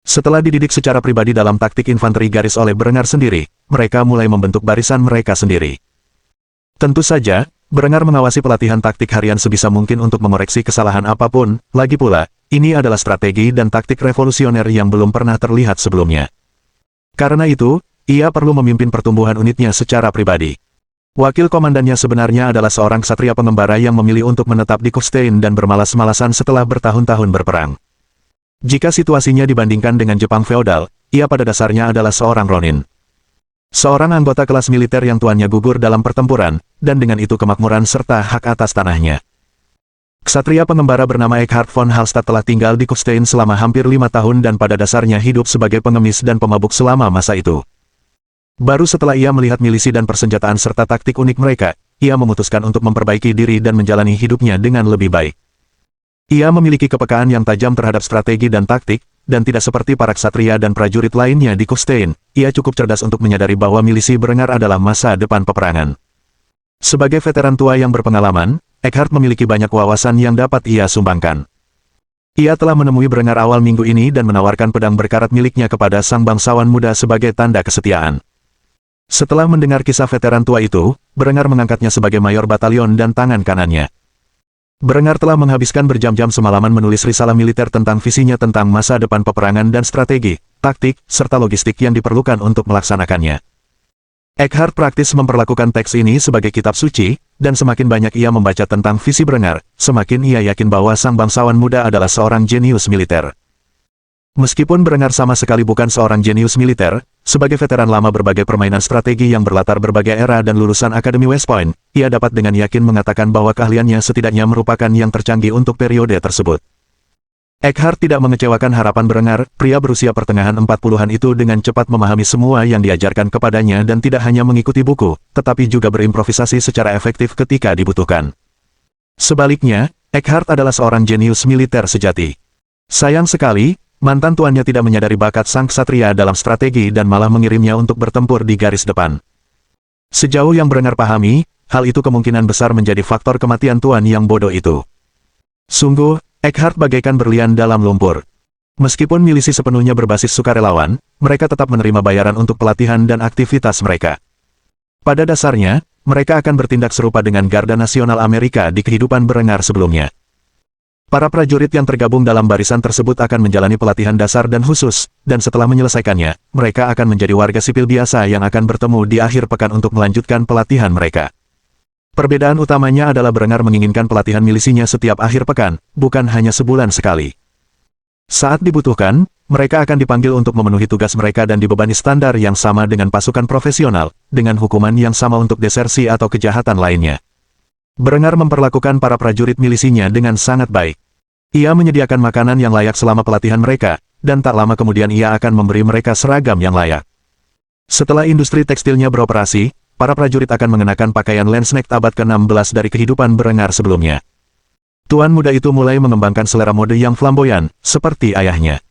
Setelah dididik secara pribadi dalam taktik infanteri garis oleh Berengar sendiri, mereka mulai membentuk barisan mereka sendiri. Tentu saja, Berengar mengawasi pelatihan taktik harian sebisa mungkin untuk mengoreksi kesalahan apapun, lagi pula, ini adalah strategi dan taktik revolusioner yang belum pernah terlihat sebelumnya. Karena itu, ia perlu memimpin pertumbuhan unitnya secara pribadi. Wakil komandannya sebenarnya adalah seorang ksatria pengembara yang memilih untuk menetap di Kufstein dan bermalas-malasan setelah bertahun-tahun berperang. Jika situasinya dibandingkan dengan Jepang feodal, ia pada dasarnya adalah seorang ronin. Seorang anggota kelas militer yang tuannya gugur dalam pertempuran, dan dengan itu kemakmuran serta hak atas tanahnya. Ksatria pengembara bernama Eckhard von Hallstatt telah tinggal di Kufstein selama hampir 5 tahun dan pada dasarnya hidup sebagai pengemis dan pemabuk selama masa itu. Baru setelah ia melihat milisi dan persenjataan serta taktik unik mereka, ia memutuskan untuk memperbaiki diri dan menjalani hidupnya dengan lebih baik. Ia memiliki kepekaan yang tajam terhadap strategi dan taktik, dan tidak seperti para ksatria dan prajurit lainnya di Kufstein, ia cukup cerdas untuk menyadari bahwa milisi Berengar adalah masa depan peperangan. Sebagai veteran tua yang berpengalaman, Eckhard memiliki banyak wawasan yang dapat ia sumbangkan. Ia telah menemui Berengar awal minggu ini dan menawarkan pedang berkarat miliknya kepada sang bangsawan muda sebagai tanda kesetiaan. Setelah mendengar kisah veteran tua itu, Berengar mengangkatnya sebagai mayor batalion dan tangan kanannya. Berengar telah menghabiskan berjam-jam semalaman menulis risalah militer tentang visinya tentang masa depan peperangan dan strategi, taktik, serta logistik yang diperlukan untuk melaksanakannya. Eckhard praktis memperlakukan teks ini sebagai kitab suci, dan semakin banyak ia membaca tentang visi Berengar, semakin ia yakin bahwa sang bangsawan muda adalah seorang jenius militer. Meskipun Berengar sama sekali bukan seorang jenius militer, sebagai veteran lama berbagai permainan strategi yang berlatar berbagai era dan lulusan Akademi West Point, ia dapat dengan yakin mengatakan bahwa keahliannya setidaknya merupakan yang tercanggih untuk periode tersebut. Eckhard tidak mengecewakan harapan Berengar, pria berusia pertengahan 40-an itu dengan cepat memahami semua yang diajarkan kepadanya dan tidak hanya mengikuti buku, tetapi juga berimprovisasi secara efektif ketika dibutuhkan. Sebaliknya, Eckhard adalah seorang jenius militer sejati. Sayang sekali, mantan tuannya tidak menyadari bakat sang ksatria dalam strategi dan malah mengirimnya untuk bertempur di garis depan. Sejauh yang Berengar pahami, hal itu kemungkinan besar menjadi faktor kematian tuan yang bodoh itu. Sungguh, Eckhard bagaikan berlian dalam lumpur. Meskipun milisi sepenuhnya berbasis sukarelawan, mereka tetap menerima bayaran untuk pelatihan dan aktivitas mereka. Pada dasarnya, mereka akan bertindak serupa dengan Garda Nasional Amerika di kehidupan Berengar sebelumnya. Para prajurit yang tergabung dalam barisan tersebut akan menjalani pelatihan dasar dan khusus, dan setelah menyelesaikannya, mereka akan menjadi warga sipil biasa yang akan bertemu di akhir pekan untuk melanjutkan pelatihan mereka. Perbedaan utamanya adalah Berengar menginginkan pelatihan milisinya setiap akhir pekan, bukan hanya sebulan sekali. Saat dibutuhkan, mereka akan dipanggil untuk memenuhi tugas mereka dan dibebani standar yang sama dengan pasukan profesional, dengan hukuman yang sama untuk desersi atau kejahatan lainnya. Berengar memperlakukan para prajurit milisinya dengan sangat baik. Ia menyediakan makanan yang layak selama pelatihan mereka, dan tak lama kemudian ia akan memberi mereka seragam yang layak. Setelah industri tekstilnya beroperasi, para prajurit akan mengenakan pakaian Landsknecht abad ke-16 dari kehidupan Berengar sebelumnya. Tuan muda itu mulai mengembangkan selera mode yang flamboyan, seperti ayahnya.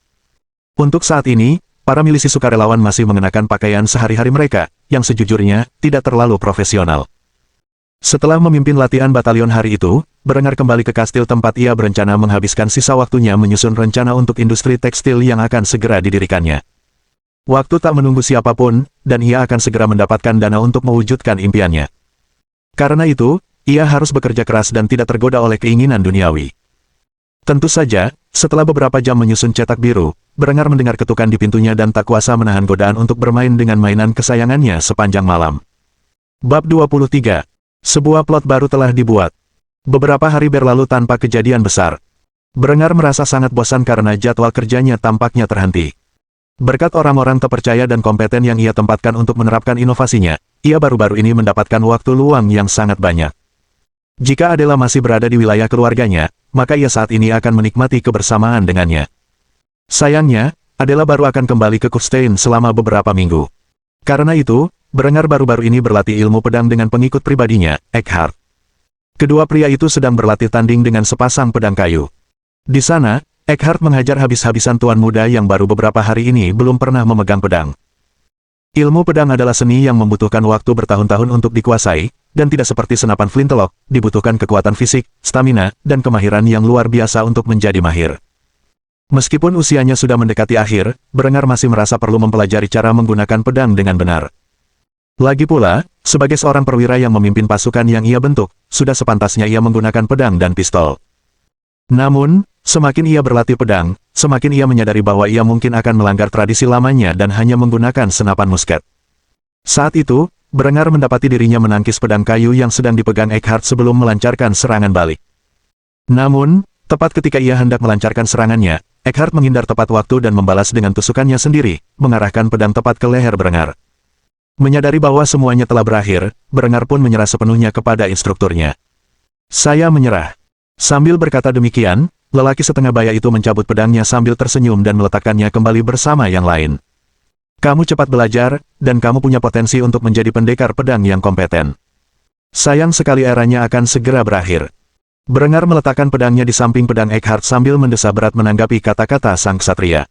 Untuk saat ini, para milisi sukarelawan masih mengenakan pakaian sehari-hari mereka, yang sejujurnya tidak terlalu profesional. Setelah memimpin latihan batalion hari itu, Berengar kembali ke kastil tempat ia berencana menghabiskan sisa waktunya menyusun rencana untuk industri tekstil yang akan segera didirikannya. Waktu tak menunggu siapapun, dan ia akan segera mendapatkan dana untuk mewujudkan impiannya. Karena itu, ia harus bekerja keras dan tidak tergoda oleh keinginan duniawi. Tentu saja, setelah beberapa jam menyusun cetak biru, Berengar mendengar ketukan di pintunya dan tak kuasa menahan godaan untuk bermain dengan mainan kesayangannya sepanjang malam. Bab 23. Sebuah plot baru telah dibuat. Beberapa hari berlalu tanpa kejadian besar. Berengar merasa sangat bosan karena jadwal kerjanya tampaknya terhenti. Berkat orang-orang terpercaya dan kompeten yang ia tempatkan untuk menerapkan inovasinya, ia baru-baru ini mendapatkan waktu luang yang sangat banyak. Jika Adela masih berada di wilayah keluarganya, maka ia saat ini akan menikmati kebersamaan dengannya. Sayangnya, Adela baru akan kembali ke Kurstein selama beberapa minggu. Karena itu, Berengar baru-baru ini berlatih ilmu pedang dengan pengikut pribadinya, Eckhart. Kedua pria itu sedang berlatih tanding dengan sepasang pedang kayu. Di sana, Eckhart menghajar habis-habisan tuan muda yang baru beberapa hari ini belum pernah memegang pedang. Ilmu pedang adalah seni yang membutuhkan waktu bertahun-tahun untuk dikuasai, dan tidak seperti senapan flintlock, dibutuhkan kekuatan fisik, stamina, dan kemahiran yang luar biasa untuk menjadi mahir. Meskipun usianya sudah mendekati akhir, Berengar masih merasa perlu mempelajari cara menggunakan pedang dengan benar. Lagi pula, sebagai seorang perwira yang memimpin pasukan yang ia bentuk, sudah sepantasnya ia menggunakan pedang dan pistol. Namun, semakin ia berlatih pedang, semakin ia menyadari bahwa ia mungkin akan melanggar tradisi lamanya dan hanya menggunakan senapan musket. Saat itu, Berengar mendapati dirinya menangkis pedang kayu yang sedang dipegang Eckhart sebelum melancarkan serangan balik. Namun, tepat ketika ia hendak melancarkan serangannya, Eckhart menghindar tepat waktu dan membalas dengan tusukannya sendiri, mengarahkan pedang tepat ke leher Berengar. Menyadari bahwa semuanya telah berakhir, Berengar pun menyerah sepenuhnya kepada instrukturnya. "Saya menyerah." Sambil berkata demikian, lelaki setengah baya itu mencabut pedangnya sambil tersenyum dan meletakkannya kembali bersama yang lain. "Kamu cepat belajar, dan kamu punya potensi untuk menjadi pendekar pedang yang kompeten. Sayang sekali eranya akan segera berakhir." Berengar meletakkan pedangnya di samping pedang Eckhart sambil mendesah berat menanggapi kata-kata sang ksatria.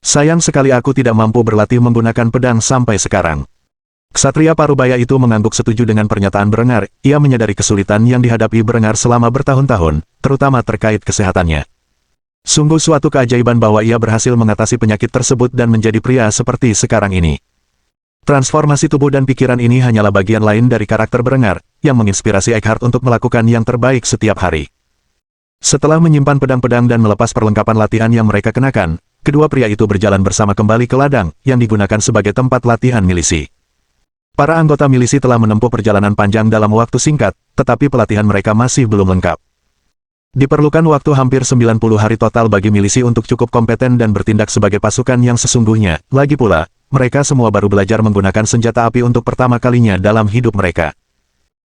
"Sayang sekali aku tidak mampu berlatih menggunakan pedang sampai sekarang." Ksatria Parubaya itu mengangguk setuju dengan pernyataan Berengar. Ia menyadari kesulitan yang dihadapi Berengar selama bertahun-tahun, terutama terkait kesehatannya. Sungguh suatu keajaiban bahwa ia berhasil mengatasi penyakit tersebut dan menjadi pria seperti sekarang ini. Transformasi tubuh dan pikiran ini hanyalah bagian lain dari karakter Berengar, yang menginspirasi Eckhart untuk melakukan yang terbaik setiap hari. Setelah menyimpan pedang-pedang dan melepas perlengkapan latihan yang mereka kenakan, kedua pria itu berjalan bersama kembali ke ladang, yang digunakan sebagai tempat latihan milisi. Para anggota milisi telah menempuh perjalanan panjang dalam waktu singkat, tetapi pelatihan mereka masih belum lengkap. Diperlukan waktu hampir 90 hari total bagi milisi untuk cukup kompeten dan bertindak sebagai pasukan yang sesungguhnya. Lagi pula, mereka semua baru belajar menggunakan senjata api untuk pertama kalinya dalam hidup mereka.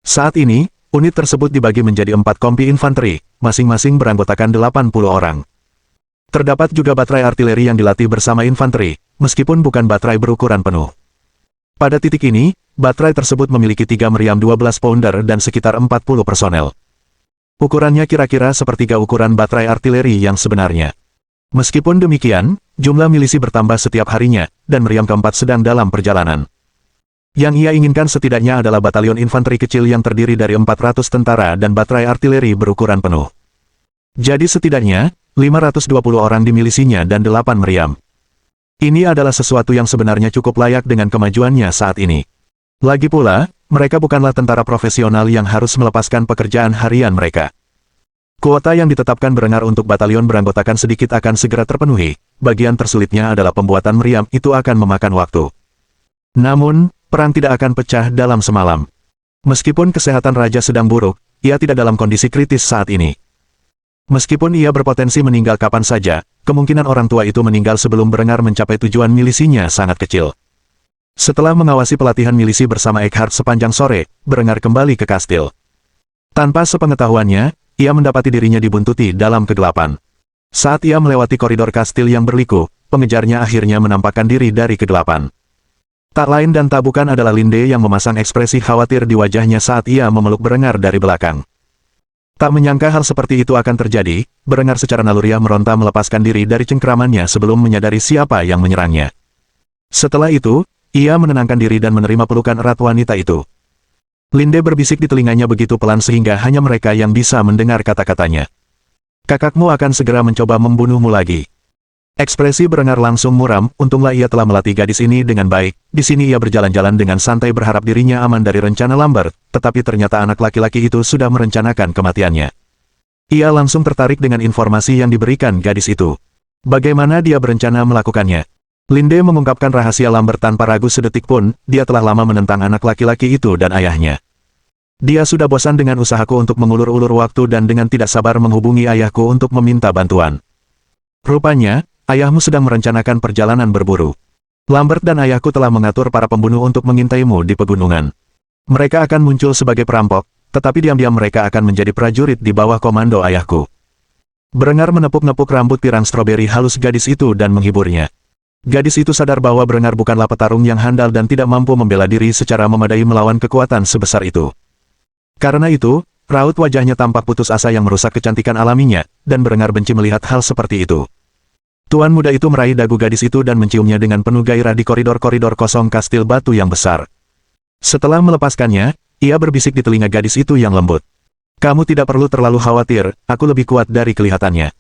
Saat ini, unit tersebut dibagi menjadi 4 kompi infanteri, masing-masing beranggotakan 80 orang. Terdapat juga baterai artileri yang dilatih bersama infanteri, meskipun bukan baterai berukuran penuh. Pada titik ini, baterai tersebut memiliki 3 meriam 12 pounder dan sekitar 40 personel. Ukurannya kira-kira sepertiga ukuran baterai artileri yang sebenarnya. Meskipun demikian, jumlah milisi bertambah setiap harinya, dan meriam keempat sedang dalam perjalanan. Yang ia inginkan setidaknya adalah batalion infanteri kecil yang terdiri dari 400 tentara dan baterai artileri berukuran penuh. Jadi setidaknya, 520 orang di milisinya dan 8 meriam. Ini adalah sesuatu yang sebenarnya cukup layak dengan kemajuannya saat ini. Lagi pula, mereka bukanlah tentara profesional yang harus melepaskan pekerjaan harian mereka. Kuota yang ditetapkan Berengar untuk batalion beranggotakan sedikit akan segera terpenuhi. Bagian tersulitnya adalah pembuatan meriam, itu akan memakan waktu. Namun, perang tidak akan pecah dalam semalam. Meskipun kesehatan raja sedang buruk, ia tidak dalam kondisi kritis saat ini. Meskipun ia berpotensi meninggal kapan saja, kemungkinan orang tua itu meninggal sebelum Berengar mencapai tujuan milisinya sangat kecil. Setelah mengawasi pelatihan milisi bersama Eckhart sepanjang sore, Berengar kembali ke kastil. Tanpa sepengetahuannya, ia mendapati dirinya dibuntuti dalam kegelapan. Saat ia melewati koridor kastil yang berliku, pengejarnya akhirnya menampakkan diri dari kegelapan. Tak lain dan tak bukan adalah Linde yang memasang ekspresi khawatir di wajahnya saat ia memeluk Berengar dari belakang. Tak menyangka hal seperti itu akan terjadi, Berengar secara naluriah meronta melepaskan diri dari cengkramannya sebelum menyadari siapa yang menyerangnya. Setelah itu, ia menenangkan diri dan menerima pelukan erat wanita itu. Linde berbisik di telinganya begitu pelan sehingga hanya mereka yang bisa mendengar kata-katanya. Kakakmu akan segera mencoba membunuhmu lagi. Ekspresi Berengar langsung muram, untunglah ia telah melatih gadis ini dengan baik. Di sini ia berjalan-jalan dengan santai berharap dirinya aman dari rencana Lambert, tetapi ternyata anak laki-laki itu sudah merencanakan kematiannya. Ia langsung tertarik dengan informasi yang diberikan gadis itu. Bagaimana dia berencana melakukannya? Linde mengungkapkan rahasia Lambert tanpa ragu sedetik pun, dia telah lama menentang anak laki-laki itu dan ayahnya. Dia sudah bosan dengan usahaku untuk mengulur-ulur waktu dan dengan tidak sabar menghubungi ayahku untuk meminta bantuan. Rupanya, ayahmu sedang merencanakan perjalanan berburu. Lambert dan ayahku telah mengatur para pembunuh untuk mengintaimu di pegunungan. Mereka akan muncul sebagai perampok, tetapi diam-diam mereka akan menjadi prajurit di bawah komando ayahku. Berengar menepuk-nepuk rambut pirang stroberi halus gadis itu dan menghiburnya. Gadis itu sadar bahwa Berengar bukanlah petarung yang handal dan tidak mampu membela diri secara memadai melawan kekuatan sebesar itu. Karena itu, raut wajahnya tampak putus asa yang merusak kecantikan alaminya, dan Berengar benci melihat hal seperti itu. Tuan muda itu meraih dagu gadis itu dan menciumnya dengan penuh gairah di koridor-koridor kosong kastil batu yang besar. Setelah melepaskannya, ia berbisik di telinga gadis itu yang lembut. Kamu tidak perlu terlalu khawatir, aku lebih kuat dari kelihatannya.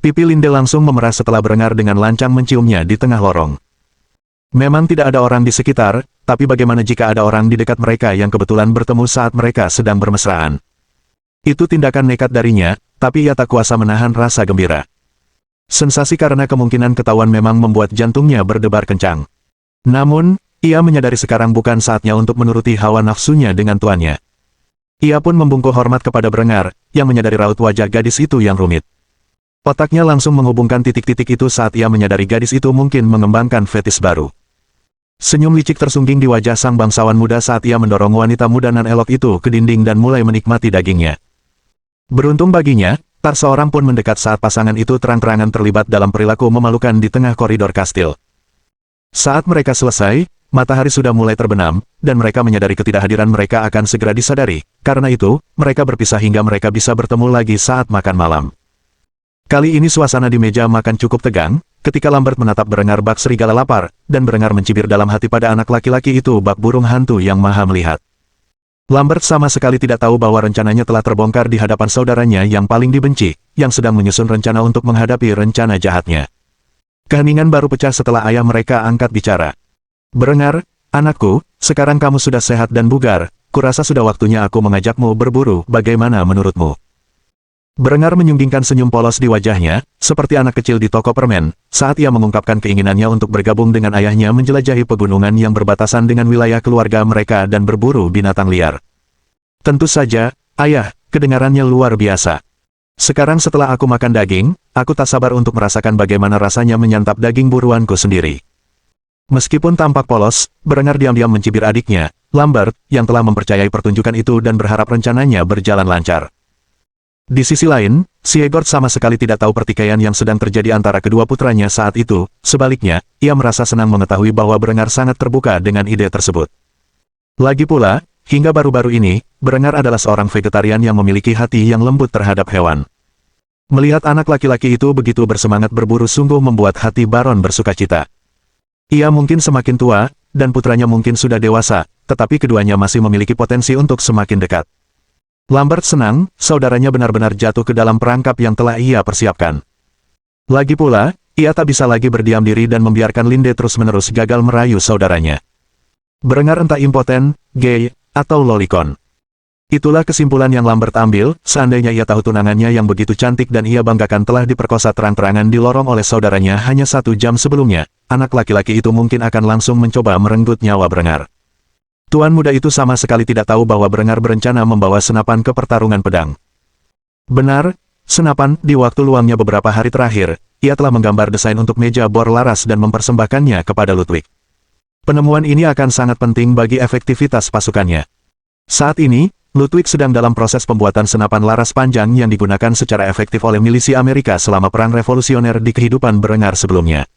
Pipi Linde langsung memerah setelah Berengar dengan lancang menciumnya di tengah lorong. Memang tidak ada orang di sekitar, tapi bagaimana jika ada orang di dekat mereka yang kebetulan bertemu saat mereka sedang bermesraan? Itu tindakan nekat darinya, tapi ia tak kuasa menahan rasa gembira. Sensasi karena kemungkinan ketahuan memang membuat jantungnya berdebar kencang. Namun, ia menyadari sekarang bukan saatnya untuk menuruti hawa nafsunya dengan tuannya. Ia pun membungkuk hormat kepada Berengar, yang menyadari raut wajah gadis itu yang rumit. Otaknya langsung menghubungkan titik-titik itu saat ia menyadari gadis itu mungkin mengembangkan fetis baru. Senyum licik tersungging di wajah sang bangsawan muda saat ia mendorong wanita muda nan elok itu ke dinding dan mulai menikmati dagingnya. Beruntung baginya, tak seorang pun mendekat saat pasangan itu terang-terangan terlibat dalam perilaku memalukan di tengah koridor kastil. Saat mereka selesai, matahari sudah mulai terbenam, dan mereka menyadari ketidakhadiran mereka akan segera disadari. Karena itu, mereka berpisah hingga mereka bisa bertemu lagi saat makan malam. Kali ini suasana di meja makan cukup tegang, ketika Lambert menatap Berengar bak serigala lapar, dan Berengar mencibir dalam hati pada anak laki-laki itu bak burung hantu yang maha melihat. Lambert sama sekali tidak tahu bahwa rencananya telah terbongkar di hadapan saudaranya yang paling dibenci, yang sedang menyusun rencana untuk menghadapi rencana jahatnya. Keheningan baru pecah setelah ayah mereka angkat bicara. Berengar, anakku, sekarang kamu sudah sehat dan bugar, kurasa sudah waktunya aku mengajakmu berburu, bagaimana menurutmu? Berengar menyunggingkan senyum polos di wajahnya, seperti anak kecil di toko permen, saat ia mengungkapkan keinginannya untuk bergabung dengan ayahnya menjelajahi pegunungan yang berbatasan dengan wilayah keluarga mereka dan berburu binatang liar. Tentu saja, ayah, kedengarannya luar biasa. Sekarang setelah aku makan daging, aku tak sabar untuk merasakan bagaimana rasanya menyantap daging buruanku sendiri. Meskipun tampak polos, Berengar diam-diam mencibir adiknya, Lambert, yang telah mempercayai pertunjukan itu dan berharap rencananya berjalan lancar. Di sisi lain, Siegord sama sekali tidak tahu pertikaian yang sedang terjadi antara kedua putranya saat itu, sebaliknya, ia merasa senang mengetahui bahwa Berengar sangat terbuka dengan ide tersebut. Lagi pula, hingga baru-baru ini, Berengar adalah seorang vegetarian yang memiliki hati yang lembut terhadap hewan. Melihat anak laki-laki itu begitu bersemangat berburu sungguh membuat hati Baron bersukacita. Ia mungkin semakin tua, dan putranya mungkin sudah dewasa, tetapi keduanya masih memiliki potensi untuk semakin dekat. Lambert senang, saudaranya benar-benar jatuh ke dalam perangkap yang telah ia persiapkan. Lagi pula, ia tak bisa lagi berdiam diri dan membiarkan Linde terus-menerus gagal merayu saudaranya. Berengar entah impoten, gay, atau lolicon. Itulah kesimpulan yang Lambert ambil, seandainya ia tahu tunangannya yang begitu cantik dan ia banggakan telah diperkosa terang-terangan di lorong oleh saudaranya hanya 1 jam sebelumnya, anak laki-laki itu mungkin akan langsung mencoba merenggut nyawa Berengar. Tuan muda itu sama sekali tidak tahu bahwa Berengar berencana membawa senapan ke pertarungan pedang. Benar, senapan, di waktu luangnya beberapa hari terakhir, ia telah menggambar desain untuk meja bor laras dan mempersembahkannya kepada Ludwig. Penemuan ini akan sangat penting bagi efektivitas pasukannya. Saat ini, Ludwig sedang dalam proses pembuatan senapan laras panjang yang digunakan secara efektif oleh milisi Amerika selama Perang Revolusioner di kehidupan Berengar sebelumnya.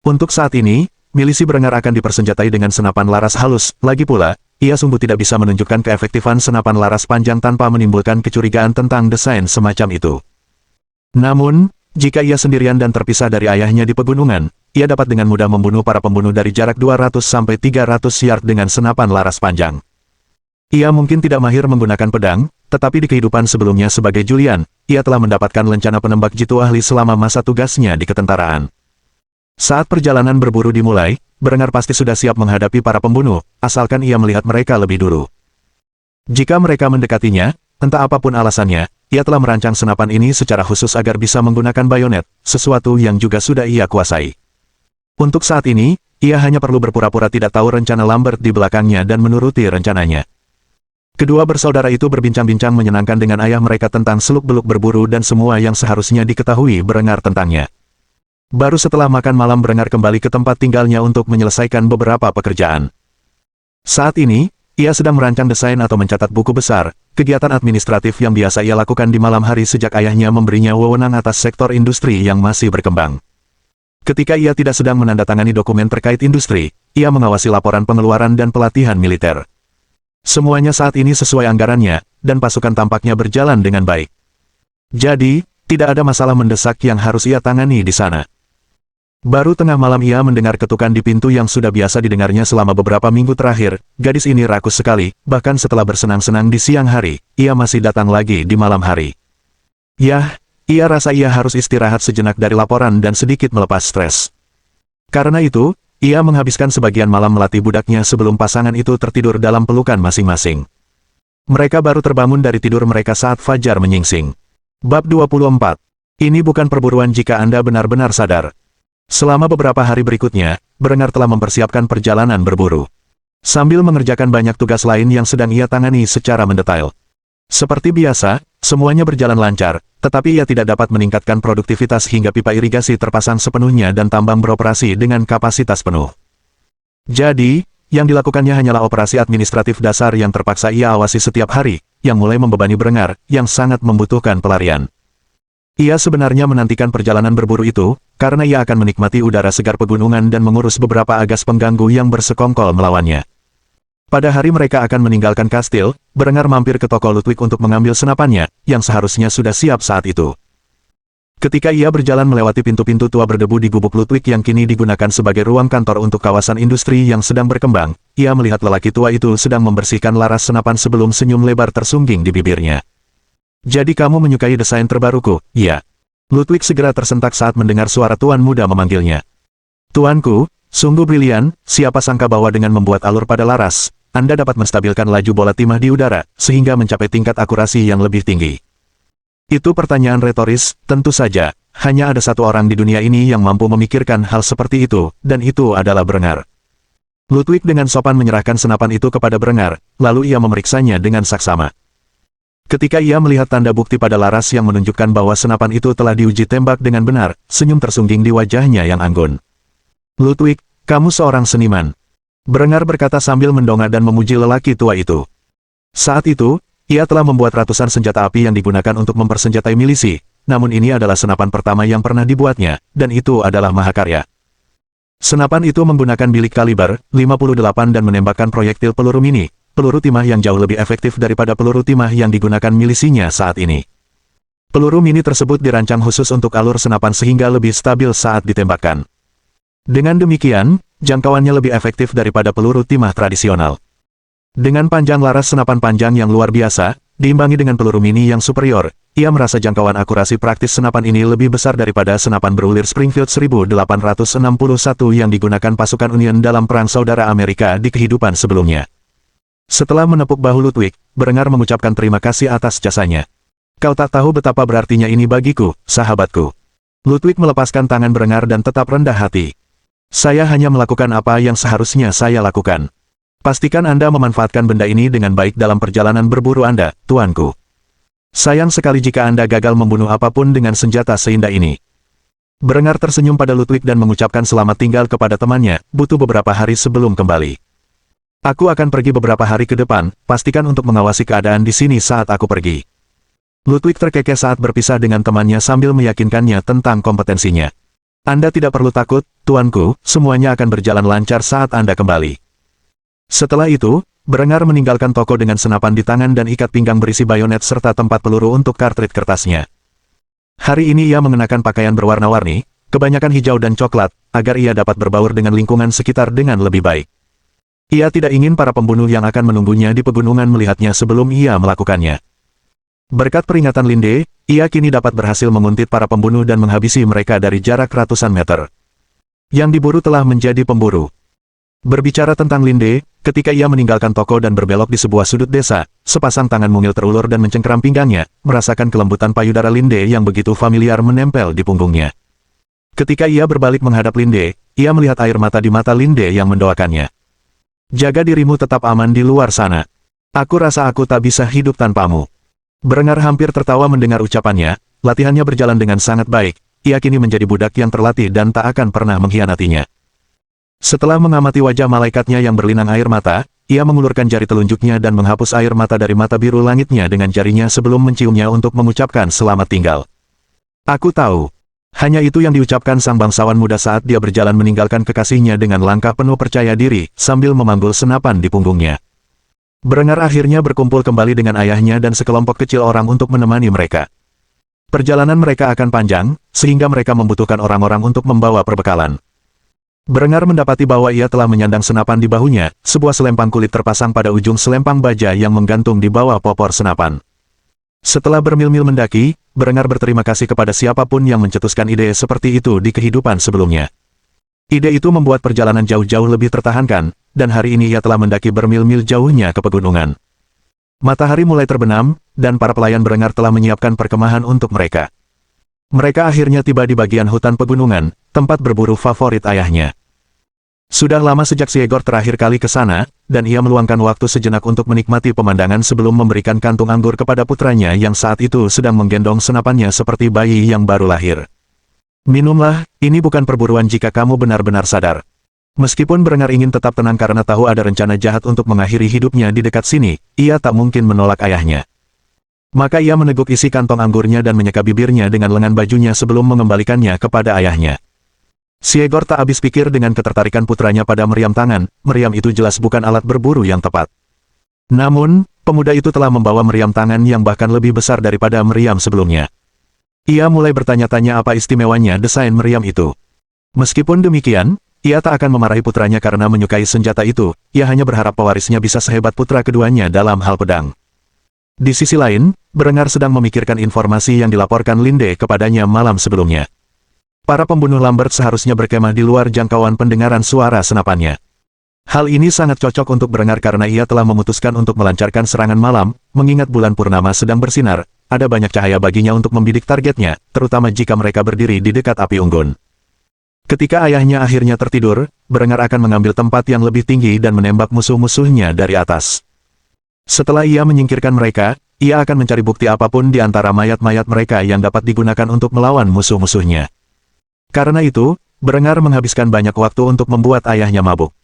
Untuk saat ini, milisi Berengar akan dipersenjatai dengan senapan laras halus, lagi pula, ia sungguh tidak bisa menunjukkan keefektifan senapan laras panjang tanpa menimbulkan kecurigaan tentang desain semacam itu. Namun, jika ia sendirian dan terpisah dari ayahnya di pegunungan, ia dapat dengan mudah membunuh para pembunuh dari jarak 200-300 yard dengan senapan laras panjang. Ia mungkin tidak mahir menggunakan pedang, tetapi di kehidupan sebelumnya sebagai Julian, ia telah mendapatkan lencana penembak jitu ahli selama masa tugasnya di ketentaraan. Saat perjalanan berburu dimulai, Berengar pasti sudah siap menghadapi para pembunuh, asalkan ia melihat mereka lebih dulu. Jika mereka mendekatinya, entah apapun alasannya, ia telah merancang senapan ini secara khusus agar bisa menggunakan bayonet, sesuatu yang juga sudah ia kuasai. Untuk saat ini, ia hanya perlu berpura-pura tidak tahu rencana Lambert di belakangnya dan menuruti rencananya. Kedua bersaudara itu berbincang-bincang menyenangkan dengan ayah mereka tentang seluk-beluk berburu dan semua yang seharusnya diketahui Berengar tentangnya. Baru setelah makan malam Berengar kembali ke tempat tinggalnya untuk menyelesaikan beberapa pekerjaan. Saat ini, ia sedang merancang desain atau mencatat buku besar, kegiatan administratif yang biasa ia lakukan di malam hari sejak ayahnya memberinya wewenang atas sektor industri yang masih berkembang. Ketika ia tidak sedang menandatangani dokumen terkait industri, ia mengawasi laporan pengeluaran dan pelatihan militer. Semuanya saat ini sesuai anggarannya, dan pasukan tampaknya berjalan dengan baik. Jadi, tidak ada masalah mendesak yang harus ia tangani di sana. Baru tengah malam ia mendengar ketukan di pintu yang sudah biasa didengarnya selama beberapa minggu terakhir. Gadis ini rakus sekali, bahkan setelah bersenang-senang di siang hari, ia masih datang lagi di malam hari. Yah, ia rasa ia harus istirahat sejenak dari laporan dan sedikit melepas stres. Karena itu, ia menghabiskan sebagian malam melatih budaknya sebelum pasangan itu tertidur dalam pelukan masing-masing. Mereka baru terbangun dari tidur mereka saat fajar menyingsing. Bab 24. Ini bukan perburuan jika Anda benar-benar sadar. Selama beberapa hari berikutnya, Berengar telah mempersiapkan perjalanan berburu. Sambil mengerjakan banyak tugas lain yang sedang ia tangani secara mendetail. Seperti biasa, semuanya berjalan lancar, tetapi ia tidak dapat meningkatkan produktivitas hingga pipa irigasi terpasang sepenuhnya dan tambang beroperasi dengan kapasitas penuh. Jadi, yang dilakukannya hanyalah operasi administratif dasar yang terpaksa ia awasi setiap hari, yang mulai membebani Berengar, yang sangat membutuhkan pelarian. Ia sebenarnya menantikan perjalanan berburu itu, karena ia akan menikmati udara segar pegunungan dan mengurus beberapa agas pengganggu yang bersekongkol melawannya. Pada hari mereka akan meninggalkan kastil, Berengar mampir ke toko Ludwig untuk mengambil senapannya, yang seharusnya sudah siap saat itu. Ketika ia berjalan melewati pintu-pintu tua berdebu di gubuk Ludwig yang kini digunakan sebagai ruang kantor untuk kawasan industri yang sedang berkembang, ia melihat lelaki tua itu sedang membersihkan laras senapan sebelum senyum lebar tersungging di bibirnya. Jadi kamu menyukai desain terbaruku, ya? Ludwig segera tersentak saat mendengar suara tuan muda memanggilnya. Tuanku, sungguh brilian, siapa sangka bahwa dengan membuat alur pada laras, Anda dapat menstabilkan laju bola timah di udara, sehingga mencapai tingkat akurasi yang lebih tinggi. Itu pertanyaan retoris, tentu saja, hanya ada satu orang di dunia ini yang mampu memikirkan hal seperti itu, dan itu adalah Berengar. Ludwig dengan sopan menyerahkan senapan itu kepada Berengar, lalu ia memeriksanya dengan saksama. Ketika ia melihat tanda bukti pada laras yang menunjukkan bahwa senapan itu telah diuji tembak dengan benar, senyum tersungging di wajahnya yang anggun. Ludwig, kamu seorang seniman. Berengar berkata sambil mendongak dan memuji lelaki tua itu. Saat itu, ia telah membuat ratusan senjata api yang digunakan untuk mempersenjatai milisi, namun ini adalah senapan pertama yang pernah dibuatnya, dan itu adalah mahakarya. Senapan itu menggunakan bilik kaliber 58 dan menembakkan proyektil peluru mini, peluru timah yang jauh lebih efektif daripada peluru timah yang digunakan milisinya saat ini. Peluru mini tersebut dirancang khusus untuk alur senapan sehingga lebih stabil saat ditembakkan. Dengan demikian, jangkauannya lebih efektif daripada peluru timah tradisional. Dengan panjang laras senapan panjang yang luar biasa, diimbangi dengan peluru mini yang superior, ia merasa jangkauan akurasi praktis senapan ini lebih besar daripada senapan berulir Springfield 1861 yang digunakan pasukan Union dalam Perang Saudara Amerika di kehidupan sebelumnya. Setelah menepuk bahu Ludwig, Berengar mengucapkan terima kasih atas jasanya. Kau tak tahu betapa berartinya ini bagiku, sahabatku. Ludwig melepaskan tangan Berengar dan tetap rendah hati. Saya hanya melakukan apa yang seharusnya saya lakukan. Pastikan Anda memanfaatkan benda ini dengan baik dalam perjalanan berburu Anda, tuanku. Sayang sekali jika Anda gagal membunuh apapun dengan senjata seindah ini. Berengar tersenyum pada Ludwig dan mengucapkan selamat tinggal kepada temannya, butuh beberapa hari sebelum kembali. Aku akan pergi beberapa hari ke depan, pastikan untuk mengawasi keadaan di sini saat aku pergi. Ludwig terkekeh saat berpisah dengan temannya sambil meyakinkannya tentang kompetensinya. Anda tidak perlu takut, tuanku, semuanya akan berjalan lancar saat Anda kembali. Setelah itu, Berengar meninggalkan toko dengan senapan di tangan dan ikat pinggang berisi bayonet serta tempat peluru untuk kartrit kertasnya. Hari ini ia mengenakan pakaian berwarna-warni, kebanyakan hijau dan coklat, agar ia dapat berbaur dengan lingkungan sekitar dengan lebih baik. Ia tidak ingin para pembunuh yang akan menunggunya di pegunungan melihatnya sebelum ia melakukannya. Berkat peringatan Linde, ia kini dapat berhasil menguntit para pembunuh dan menghabisi mereka dari jarak ratusan meter. Yang diburu telah menjadi pemburu. Berbicara tentang Linde, ketika ia meninggalkan toko dan berbelok di sebuah sudut desa, sepasang tangan mungil terulur dan mencengkeram pinggangnya, merasakan kelembutan payudara Linde yang begitu familiar menempel di punggungnya. Ketika ia berbalik menghadap Linde, ia melihat air mata di mata Linde yang mendoakannya. Jaga dirimu tetap aman di luar sana. Aku rasa aku tak bisa hidup tanpamu. Berengar hampir tertawa mendengar ucapannya, latihannya berjalan dengan sangat baik, ia kini menjadi budak yang terlatih dan tak akan pernah mengkhianatinya. Setelah mengamati wajah malaikatnya yang berlinang air mata, ia mengulurkan jari telunjuknya dan menghapus air mata dari mata biru langitnya dengan jarinya sebelum menciumnya untuk mengucapkan selamat tinggal. Aku tahu. Hanya itu yang diucapkan sang bangsawan muda saat dia berjalan meninggalkan kekasihnya dengan langkah penuh percaya diri, sambil memanggul senapan di punggungnya. Berengar akhirnya berkumpul kembali dengan ayahnya dan sekelompok kecil orang untuk menemani mereka. Perjalanan mereka akan panjang, sehingga mereka membutuhkan orang-orang untuk membawa perbekalan. Berengar mendapati bahwa ia telah menyandang senapan di bahunya, sebuah selempang kulit terpasang pada ujung selempang baja yang menggantung di bawah popor senapan. Setelah bermil-mil mendaki, Berengar berterima kasih kepada siapapun yang mencetuskan ide seperti itu di kehidupan sebelumnya. Ide itu membuat perjalanan jauh-jauh lebih tertahankan, dan hari ini ia telah mendaki bermil-mil jauhnya ke pegunungan. Matahari mulai terbenam, dan para pelayan Berengar telah menyiapkan perkemahan untuk mereka. Mereka akhirnya tiba di bagian hutan pegunungan, tempat berburu favorit ayahnya. Sudah lama sejak Siegor terakhir kali ke sana, dan ia meluangkan waktu sejenak untuk menikmati pemandangan sebelum memberikan kantung anggur kepada putranya yang saat itu sedang menggendong senapannya seperti bayi yang baru lahir. Minumlah, ini bukan perburuan jika kamu benar-benar sadar. Meskipun Berengar ingin tetap tenang karena tahu ada rencana jahat untuk mengakhiri hidupnya di dekat sini, ia tak mungkin menolak ayahnya. Maka ia meneguk isi kantong anggurnya dan menyeka bibirnya dengan lengan bajunya sebelum mengembalikannya kepada ayahnya. Siegor tak habis pikir dengan ketertarikan putranya pada meriam tangan, meriam itu jelas bukan alat berburu yang tepat. Namun, pemuda itu telah membawa meriam tangan yang bahkan lebih besar daripada meriam sebelumnya. Ia mulai bertanya-tanya apa istimewanya desain meriam itu. Meskipun demikian, ia tak akan memarahi putranya karena menyukai senjata itu, ia hanya berharap pewarisnya bisa sehebat putra keduanya dalam hal pedang. Di sisi lain, Berengar sedang memikirkan informasi yang dilaporkan Linde kepadanya malam sebelumnya. Para pembunuh Lambert seharusnya berkemah di luar jangkauan pendengaran suara senapannya. Hal ini sangat cocok untuk Berengar karena ia telah memutuskan untuk melancarkan serangan malam, mengingat bulan purnama sedang bersinar, ada banyak cahaya baginya untuk membidik targetnya, terutama jika mereka berdiri di dekat api unggun. Ketika ayahnya akhirnya tertidur, Berengar akan mengambil tempat yang lebih tinggi dan menembak musuh-musuhnya dari atas. Setelah ia menyingkirkan mereka, ia akan mencari bukti apapun di antara mayat-mayat mereka yang dapat digunakan untuk melawan musuh-musuhnya. Karena itu, Berengar menghabiskan banyak waktu untuk membuat ayahnya mabuk.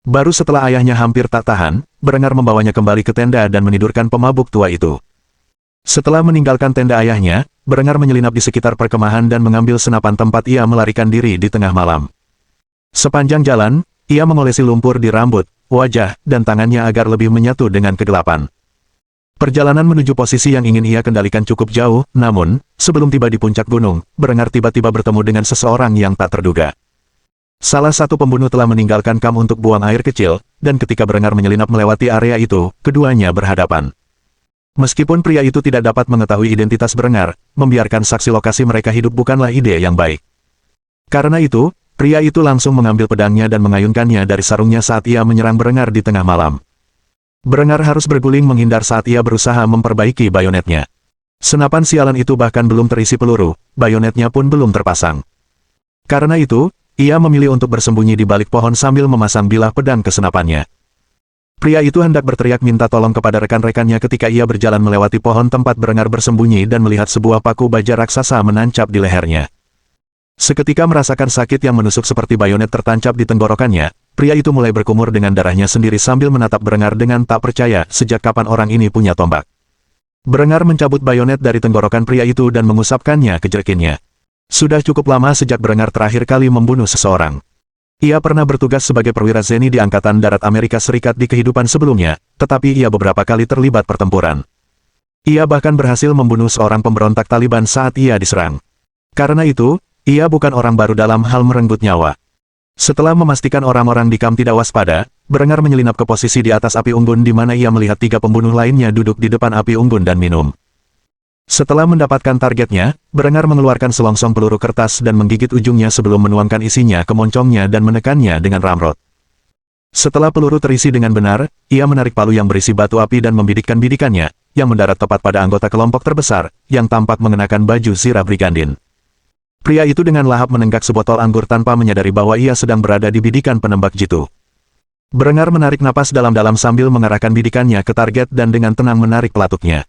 Baru setelah ayahnya hampir tak tahan, Berengar membawanya kembali ke tenda dan menidurkan pemabuk tua itu. Setelah meninggalkan tenda ayahnya, Berengar menyelinap di sekitar perkemahan dan mengambil senapan tempat ia melarikan diri di tengah malam. Sepanjang jalan, ia mengolesi lumpur di rambut, wajah, dan tangannya agar lebih menyatu dengan kegelapan. Perjalanan menuju posisi yang ingin ia kendalikan cukup jauh, namun, sebelum tiba di puncak gunung, Berengar tiba-tiba bertemu dengan seseorang yang tak terduga. Salah satu pembunuh telah meninggalkan kamp untuk buang air kecil, dan ketika Berengar menyelinap melewati area itu, keduanya berhadapan. Meskipun pria itu tidak dapat mengetahui identitas Berengar, membiarkan saksi lokasi mereka hidup bukanlah ide yang baik. Karena itu, pria itu langsung mengambil pedangnya dan mengayunkannya dari sarungnya saat ia menyerang Berengar di tengah malam. Berengar harus berguling menghindar saat ia berusaha memperbaiki bayonetnya. Senapan sialan itu bahkan belum terisi peluru, bayonetnya pun belum terpasang. Karena itu, ia memilih untuk bersembunyi di balik pohon sambil memasang bilah pedang ke senapannya. Pria itu hendak berteriak minta tolong kepada rekan-rekannya ketika ia berjalan melewati pohon tempat Berengar bersembunyi dan melihat sebuah paku baja raksasa menancap di lehernya. Seketika merasakan sakit yang menusuk seperti bayonet tertancap di tenggorokannya, pria itu mulai berkumur dengan darahnya sendiri sambil menatap Berengar dengan tak percaya sejak kapan orang ini punya tombak. Berengar mencabut bayonet dari tenggorokan pria itu dan mengusapkannya ke jerkinnya. Sudah cukup lama sejak Berengar terakhir kali membunuh seseorang. Ia pernah bertugas sebagai perwira Zeni di Angkatan Darat Amerika Serikat di kehidupan sebelumnya, tetapi ia beberapa kali terlibat pertempuran. Ia bahkan berhasil membunuh seorang pemberontak Taliban saat ia diserang. Karena itu, ia bukan orang baru dalam hal merenggut nyawa. Setelah memastikan orang-orang di kamp tidak waspada, Berengar menyelinap ke posisi di atas api unggun di mana ia melihat 3 pembunuh lainnya duduk di depan api unggun dan minum. Setelah mendapatkan targetnya, Berengar mengeluarkan selongsong peluru kertas dan menggigit ujungnya sebelum menuangkan isinya ke moncongnya dan menekannya dengan ramrod. Setelah peluru terisi dengan benar, ia menarik palu yang berisi batu api dan membidikkan bidikannya, yang mendarat tepat pada anggota kelompok terbesar, yang tampak mengenakan baju zirah brigandin. Pria itu dengan lahap menenggak sebotol anggur tanpa menyadari bahwa ia sedang berada di bidikan penembak jitu. Berengar menarik napas dalam-dalam sambil mengarahkan bidikannya ke target dan dengan tenang menarik pelatuknya.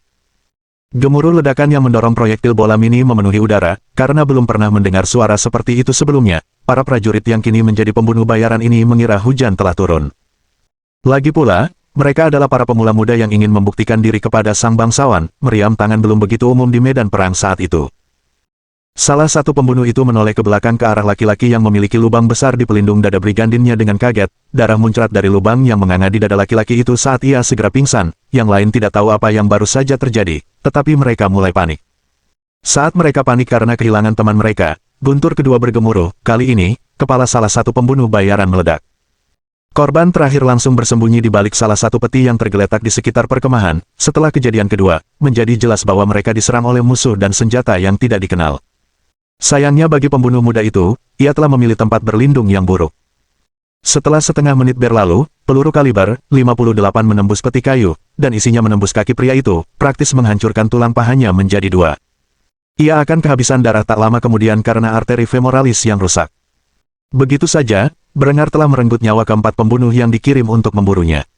Gemuruh ledakan yang mendorong proyektil bola mini memenuhi udara, karena belum pernah mendengar suara seperti itu sebelumnya. Para prajurit yang kini menjadi pembunuh bayaran ini mengira hujan telah turun. Lagi pula, mereka adalah para pemula muda yang ingin membuktikan diri kepada sang bangsawan. Meriam tangan belum begitu umum di medan perang saat itu. Salah satu pembunuh itu menoleh ke belakang ke arah laki-laki yang memiliki lubang besar di pelindung dada brigandinnya dengan kaget. Darah muncrat dari lubang yang menganga di dada laki-laki itu saat ia segera pingsan. Yang lain tidak tahu apa yang baru saja terjadi, tetapi mereka mulai panik. Saat mereka panik karena kehilangan teman mereka, guntur kedua bergemuruh. Kali ini, kepala salah satu pembunuh bayaran meledak. Korban terakhir langsung bersembunyi di balik salah satu peti yang tergeletak di sekitar perkemahan. Setelah kejadian kedua, menjadi jelas bahwa mereka diserang oleh musuh dan senjata yang tidak dikenal. Sayangnya bagi pembunuh muda itu, ia telah memilih tempat berlindung yang buruk. Setelah setengah menit berlalu, peluru kaliber 58 menembus peti kayu, dan isinya menembus kaki pria itu, praktis menghancurkan tulang pahanya menjadi 2. Ia akan kehabisan darah tak lama kemudian karena arteri femoralis yang rusak. Begitu saja, Berengar telah merenggut nyawa keempat pembunuh yang dikirim untuk memburunya.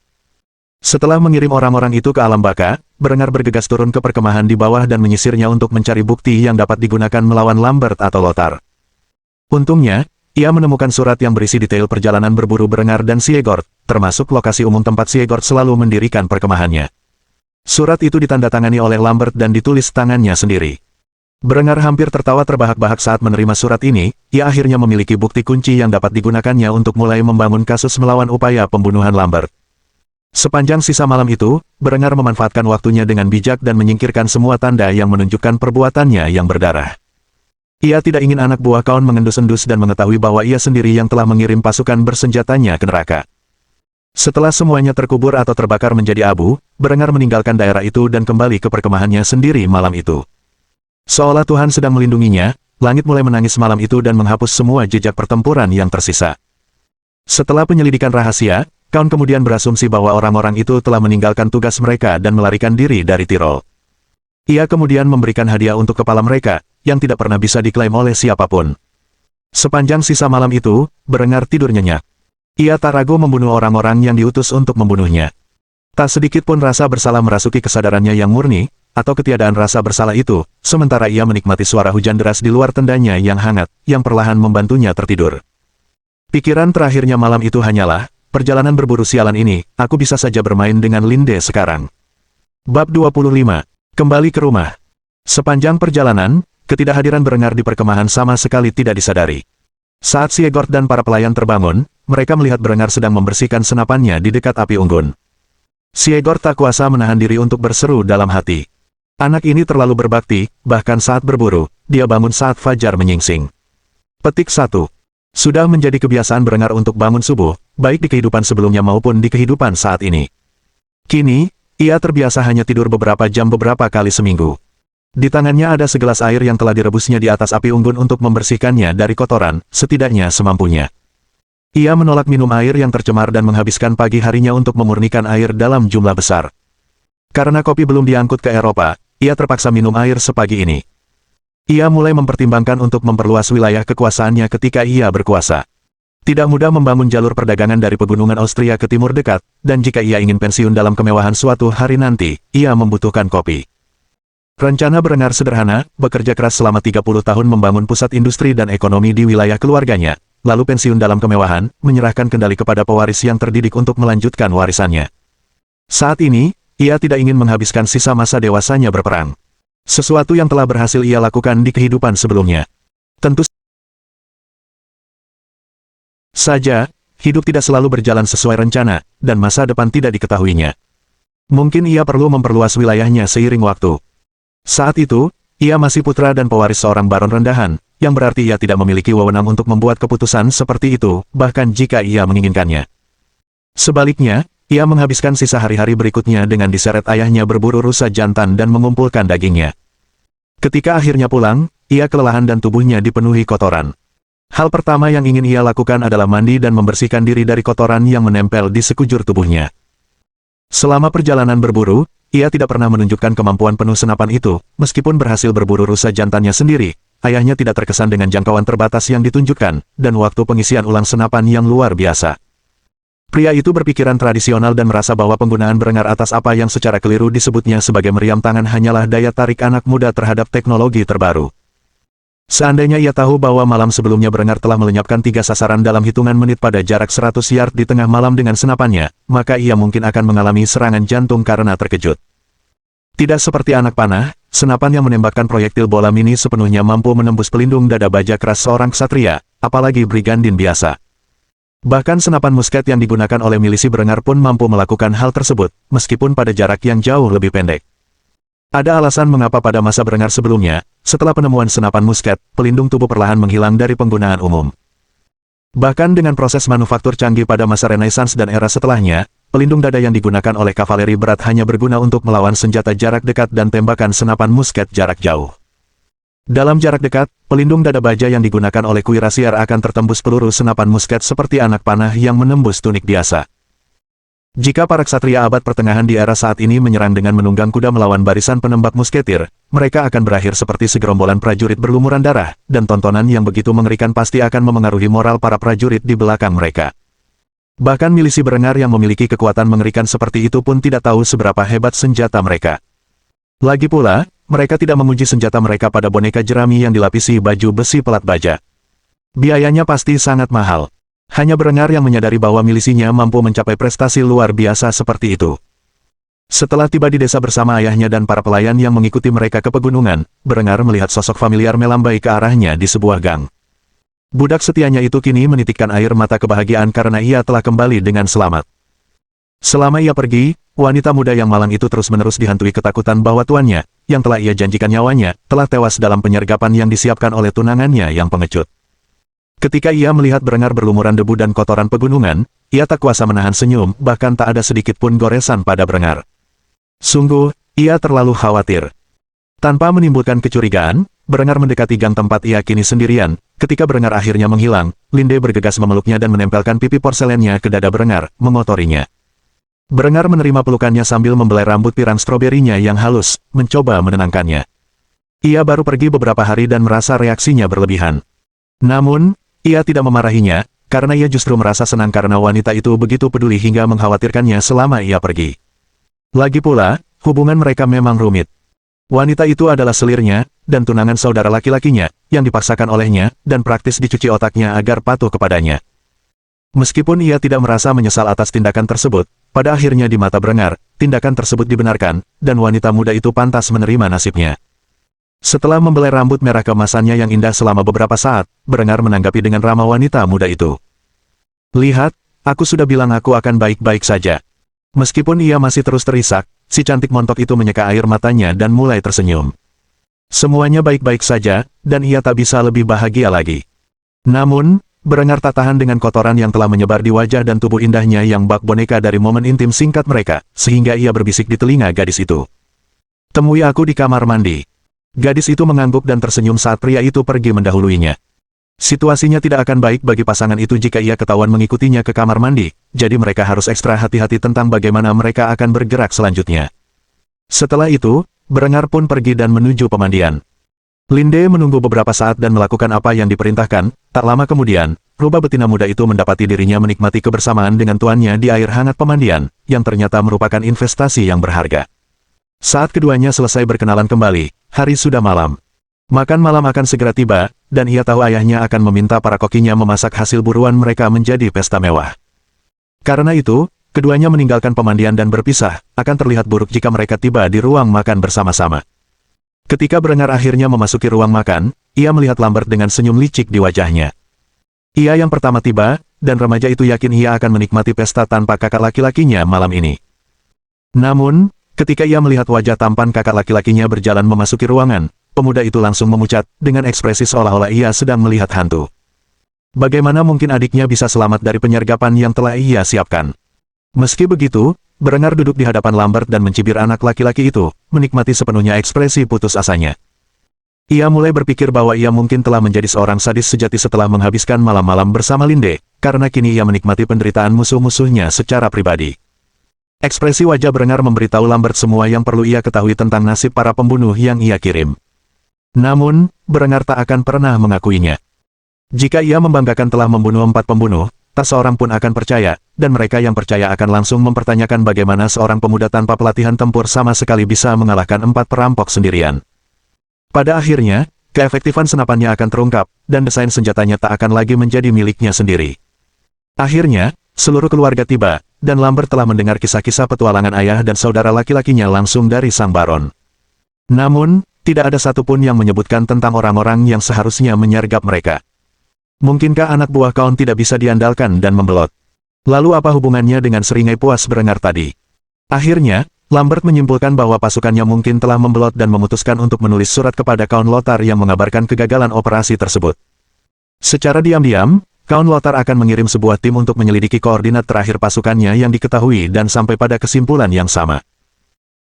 Setelah mengirim orang-orang itu ke alam baka, Berengar bergegas turun ke perkemahan di bawah dan menyisirnya untuk mencari bukti yang dapat digunakan melawan Lambert atau Lothar. Untungnya, ia menemukan surat yang berisi detail perjalanan berburu Berengar dan Siegord, termasuk lokasi umum tempat Siegord selalu mendirikan perkemahannya. Surat itu ditandatangani oleh Lambert dan ditulis tangannya sendiri. Berengar hampir tertawa terbahak-bahak saat menerima surat ini. Ia akhirnya memiliki bukti kunci yang dapat digunakannya untuk mulai membangun kasus melawan upaya pembunuhan Lambert. Sepanjang sisa malam itu, Berengar memanfaatkan waktunya dengan bijak dan menyingkirkan semua tanda yang menunjukkan perbuatannya yang berdarah. Ia tidak ingin anak buah kaun mengendus-endus dan mengetahui bahwa ia sendiri yang telah mengirim pasukan bersenjatanya ke neraka. Setelah semuanya terkubur atau terbakar menjadi abu, Berengar meninggalkan daerah itu dan kembali ke perkemahannya sendiri malam itu. Seolah Tuhan sedang melindunginya, langit mulai menangis malam itu dan menghapus semua jejak pertempuran yang tersisa. Setelah penyelidikan rahasia, Kaun kemudian berasumsi bahwa orang-orang itu telah meninggalkan tugas mereka dan melarikan diri dari Tirol. Ia kemudian memberikan hadiah untuk kepala mereka, yang tidak pernah bisa diklaim oleh siapapun. Sepanjang sisa malam itu, Berengar tidur nyenyak. Ia tak ragu membunuh orang-orang yang diutus untuk membunuhnya. Tak sedikit pun rasa bersalah merasuki kesadarannya yang murni, atau ketiadaan rasa bersalah itu, sementara ia menikmati suara hujan deras di luar tendanya yang hangat, yang perlahan membantunya tertidur. Pikiran terakhirnya malam itu hanyalah, perjalanan berburu sialan ini, aku bisa saja bermain dengan Linde sekarang. Bab 25. Kembali ke rumah. Sepanjang perjalanan, ketidakhadiran Berengar di perkemahan sama sekali tidak disadari. Saat Siegord dan para pelayan terbangun, mereka melihat Berengar sedang membersihkan senapannya di dekat api unggun. Siegord tak kuasa menahan diri untuk berseru dalam hati. Anak ini terlalu berbakti, bahkan saat berburu, dia bangun saat fajar menyingsing. Petik 1. Sudah menjadi kebiasaan Berengar untuk bangun subuh, baik di kehidupan sebelumnya maupun di kehidupan saat ini. Kini, ia terbiasa hanya tidur beberapa jam beberapa kali seminggu. Di tangannya ada segelas air yang telah direbusnya di atas api unggun untuk membersihkannya dari kotoran, setidaknya semampunya. Ia menolak minum air yang tercemar dan menghabiskan pagi harinya untuk memurnikan air dalam jumlah besar. Karena kopi belum diangkut ke Eropa, ia terpaksa minum air sepagi ini. Ia mulai mempertimbangkan untuk memperluas wilayah kekuasaannya ketika ia berkuasa. Tidak mudah membangun jalur perdagangan dari pegunungan Austria ke timur dekat, dan jika ia ingin pensiun dalam kemewahan suatu hari nanti, ia membutuhkan kopi. Rencana Berengar sederhana, bekerja keras selama 30 tahun membangun pusat industri dan ekonomi di wilayah keluarganya, lalu pensiun dalam kemewahan, menyerahkan kendali kepada pewaris yang terdidik untuk melanjutkan warisannya. Saat ini, ia tidak ingin menghabiskan sisa masa dewasanya berperang. Sesuatu yang telah berhasil ia lakukan di kehidupan sebelumnya. Tentu saja, hidup tidak selalu berjalan sesuai rencana, dan masa depan tidak diketahuinya. Mungkin ia perlu memperluas wilayahnya seiring waktu. Saat itu, ia masih putra dan pewaris seorang baron rendahan, yang berarti ia tidak memiliki wewenang untuk membuat keputusan seperti itu, bahkan jika ia menginginkannya. Sebaliknya, ia menghabiskan sisa hari-hari berikutnya dengan diseret ayahnya berburu rusa jantan dan mengumpulkan dagingnya. Ketika akhirnya pulang, ia kelelahan dan tubuhnya dipenuhi kotoran. Hal pertama yang ingin ia lakukan adalah mandi dan membersihkan diri dari kotoran yang menempel di sekujur tubuhnya. Selama perjalanan berburu, ia tidak pernah menunjukkan kemampuan penuh senapan itu, meskipun berhasil berburu rusa jantannya sendiri. Ayahnya tidak terkesan dengan jangkauan terbatas yang ditunjukkan, dan waktu pengisian ulang senapan yang luar biasa. Pria itu berpikiran tradisional dan merasa bahwa penggunaan berengar atas apa yang secara keliru disebutnya sebagai meriam tangan hanyalah daya tarik anak muda terhadap teknologi terbaru. Seandainya ia tahu bahwa malam sebelumnya berengar telah melenyapkan 3 sasaran dalam hitungan menit pada jarak 100 yard di tengah malam dengan senapannya, maka ia mungkin akan mengalami serangan jantung karena terkejut. Tidak seperti anak panah, senapan yang menembakkan proyektil bola mini sepenuhnya mampu menembus pelindung dada baja keras seorang ksatria, apalagi brigandin biasa. Bahkan senapan musket yang digunakan oleh milisi berengar pun mampu melakukan hal tersebut, meskipun pada jarak yang jauh lebih pendek. Ada alasan mengapa pada masa berengar sebelumnya, setelah penemuan senapan musket, pelindung tubuh perlahan menghilang dari penggunaan umum. Bahkan dengan proses manufaktur canggih pada masa Renaissance dan era setelahnya, pelindung dada yang digunakan oleh kavaleri berat hanya berguna untuk melawan senjata jarak dekat dan tembakan senapan musket jarak jauh. Dalam jarak dekat, pelindung dada baja yang digunakan oleh kuirasier akan tertembus peluru senapan musket seperti anak panah yang menembus tunik biasa. Jika para ksatria abad pertengahan di era saat ini menyerang dengan menunggang kuda melawan barisan penembak musketir, mereka akan berakhir seperti segerombolan prajurit berlumuran darah, dan tontonan yang begitu mengerikan pasti akan memengaruhi moral para prajurit di belakang mereka. Bahkan milisi berengar yang memiliki kekuatan mengerikan seperti itu pun tidak tahu seberapa hebat senjata mereka. Lagi pula, mereka tidak menguji senjata mereka pada boneka jerami yang dilapisi baju besi pelat baja. Biayanya pasti sangat mahal. Hanya berengar yang menyadari bahwa milisinya mampu mencapai prestasi luar biasa seperti itu. Setelah tiba di desa bersama ayahnya dan para pelayan yang mengikuti mereka ke pegunungan, berengar melihat sosok familiar melambai ke arahnya di sebuah gang. Budak setianya itu kini menitikkan air mata kebahagiaan karena ia telah kembali dengan selamat. Selama ia pergi, wanita muda yang malang itu terus-menerus dihantui ketakutan bahwa tuannya, yang telah ia janjikan nyawanya, telah tewas dalam penyergapan yang disiapkan oleh tunangannya yang pengecut. Ketika ia melihat berengar berlumuran debu dan kotoran pegunungan, ia tak kuasa menahan senyum, bahkan tak ada sedikit pun goresan pada berengar. Sungguh, ia terlalu khawatir. Tanpa menimbulkan kecurigaan, berengar mendekati gang tempat ia kini sendirian. Ketika berengar akhirnya menghilang, Linde bergegas memeluknya dan menempelkan pipi porselennya ke dada berengar, mengotorinya. Berengar menerima pelukannya sambil membelai rambut pirang stroberinya yang halus, mencoba menenangkannya. Ia baru pergi beberapa hari dan merasa reaksinya berlebihan. Namun, ia tidak memarahinya, karena ia justru merasa senang karena wanita itu begitu peduli hingga mengkhawatirkannya selama ia pergi. Lagi pula, hubungan mereka memang rumit. Wanita itu adalah selirnya, dan tunangan saudara laki-lakinya, yang dipaksakan olehnya, dan praktis dicuci otaknya agar patuh kepadanya. Meskipun ia tidak merasa menyesal atas tindakan tersebut, pada akhirnya di mata berengar, tindakan tersebut dibenarkan, dan wanita muda itu pantas menerima nasibnya. Setelah membelai rambut merah keemasannya yang indah selama beberapa saat, berengar menanggapi dengan ramah wanita muda itu. Lihat, aku sudah bilang aku akan baik-baik saja. Meskipun ia masih terus terisak, si cantik montok itu menyeka air matanya dan mulai tersenyum. Semuanya baik-baik saja, dan ia tak bisa lebih bahagia lagi. Namun, berengar tak tahan dengan kotoran yang telah menyebar di wajah dan tubuh indahnya yang bak boneka dari momen intim singkat mereka, sehingga ia berbisik di telinga gadis itu. Temui aku di kamar mandi. Gadis itu mengangguk dan tersenyum saat pria itu pergi mendahuluinya. Situasinya tidak akan baik bagi pasangan itu jika ia ketahuan mengikutinya ke kamar mandi, jadi mereka harus ekstra hati-hati tentang bagaimana mereka akan bergerak selanjutnya. Setelah itu, berengar pun pergi dan menuju pemandian. Linde menunggu beberapa saat dan melakukan apa yang diperintahkan. Tak lama kemudian, rubah betina muda itu mendapati dirinya menikmati kebersamaan dengan tuannya di air hangat pemandian, yang ternyata merupakan investasi yang berharga. Saat keduanya selesai berkenalan kembali, hari sudah malam. Makan malam akan segera tiba, dan ia tahu ayahnya akan meminta para kokinya memasak hasil buruan mereka menjadi pesta mewah. Karena itu, keduanya meninggalkan pemandian dan berpisah, akan terlihat buruk jika mereka tiba di ruang makan bersama-sama. Ketika berengar akhirnya memasuki ruang makan, ia melihat Lambert dengan senyum licik di wajahnya. Ia yang pertama tiba, dan remaja itu yakin ia akan menikmati pesta tanpa kakak laki-lakinya malam ini. Namun, ketika ia melihat wajah tampan kakak laki-lakinya berjalan memasuki ruangan, pemuda itu langsung memucat, dengan ekspresi seolah-olah ia sedang melihat hantu. Bagaimana mungkin adiknya bisa selamat dari penyergapan yang telah ia siapkan? Meski begitu, Berengar duduk di hadapan Lambert dan mencibir anak laki-laki itu, menikmati sepenuhnya ekspresi putus asanya. Ia mulai berpikir bahwa ia mungkin telah menjadi seorang sadis sejati setelah menghabiskan malam-malam bersama Linde, karena kini ia menikmati penderitaan musuh-musuhnya secara pribadi. Ekspresi wajah Berengar memberitahu Lambert semua yang perlu ia ketahui tentang nasib para pembunuh yang ia kirim. Namun, Berengar tak akan pernah mengakuinya. Jika ia membanggakan telah membunuh 4 pembunuh, tak seorang pun akan percaya, dan mereka yang percaya akan langsung mempertanyakan bagaimana seorang pemuda tanpa pelatihan tempur sama sekali bisa mengalahkan 4 perampok sendirian. Pada akhirnya, keefektifan senapannya akan terungkap, dan desain senjatanya tak akan lagi menjadi miliknya sendiri. Akhirnya, seluruh keluarga tiba, dan Lambert telah mendengar kisah-kisah petualangan ayah dan saudara laki-lakinya langsung dari sang baron. Namun, tidak ada satupun yang menyebutkan tentang orang-orang yang seharusnya menyergap mereka. Mungkinkah anak buah Kaun tidak bisa diandalkan dan membelot? Lalu apa hubungannya dengan seringai puas Berengar tadi? Akhirnya, Lambert menyimpulkan bahwa pasukannya mungkin telah membelot dan memutuskan untuk menulis surat kepada Kaun Lothar yang mengabarkan kegagalan operasi tersebut. Secara diam-diam, Kaun Lothar akan mengirim sebuah tim untuk menyelidiki koordinat terakhir pasukannya yang diketahui dan sampai pada kesimpulan yang sama.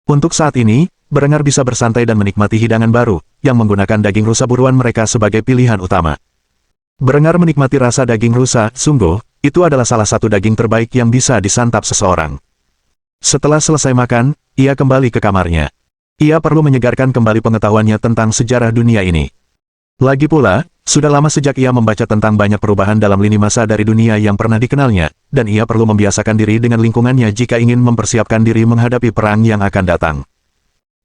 Untuk saat ini, Berengar bisa bersantai dan menikmati hidangan baru, yang menggunakan daging rusa buruan mereka sebagai pilihan utama. Berengar menikmati rasa daging rusa, sungguh, itu adalah salah satu daging terbaik yang bisa disantap seseorang. Setelah selesai makan, ia kembali ke kamarnya. Ia perlu menyegarkan kembali pengetahuannya tentang sejarah dunia ini. Lagi pula, sudah lama sejak ia membaca tentang banyak perubahan dalam lini masa dari dunia yang pernah dikenalnya, dan ia perlu membiasakan diri dengan lingkungannya jika ingin mempersiapkan diri menghadapi perang yang akan datang.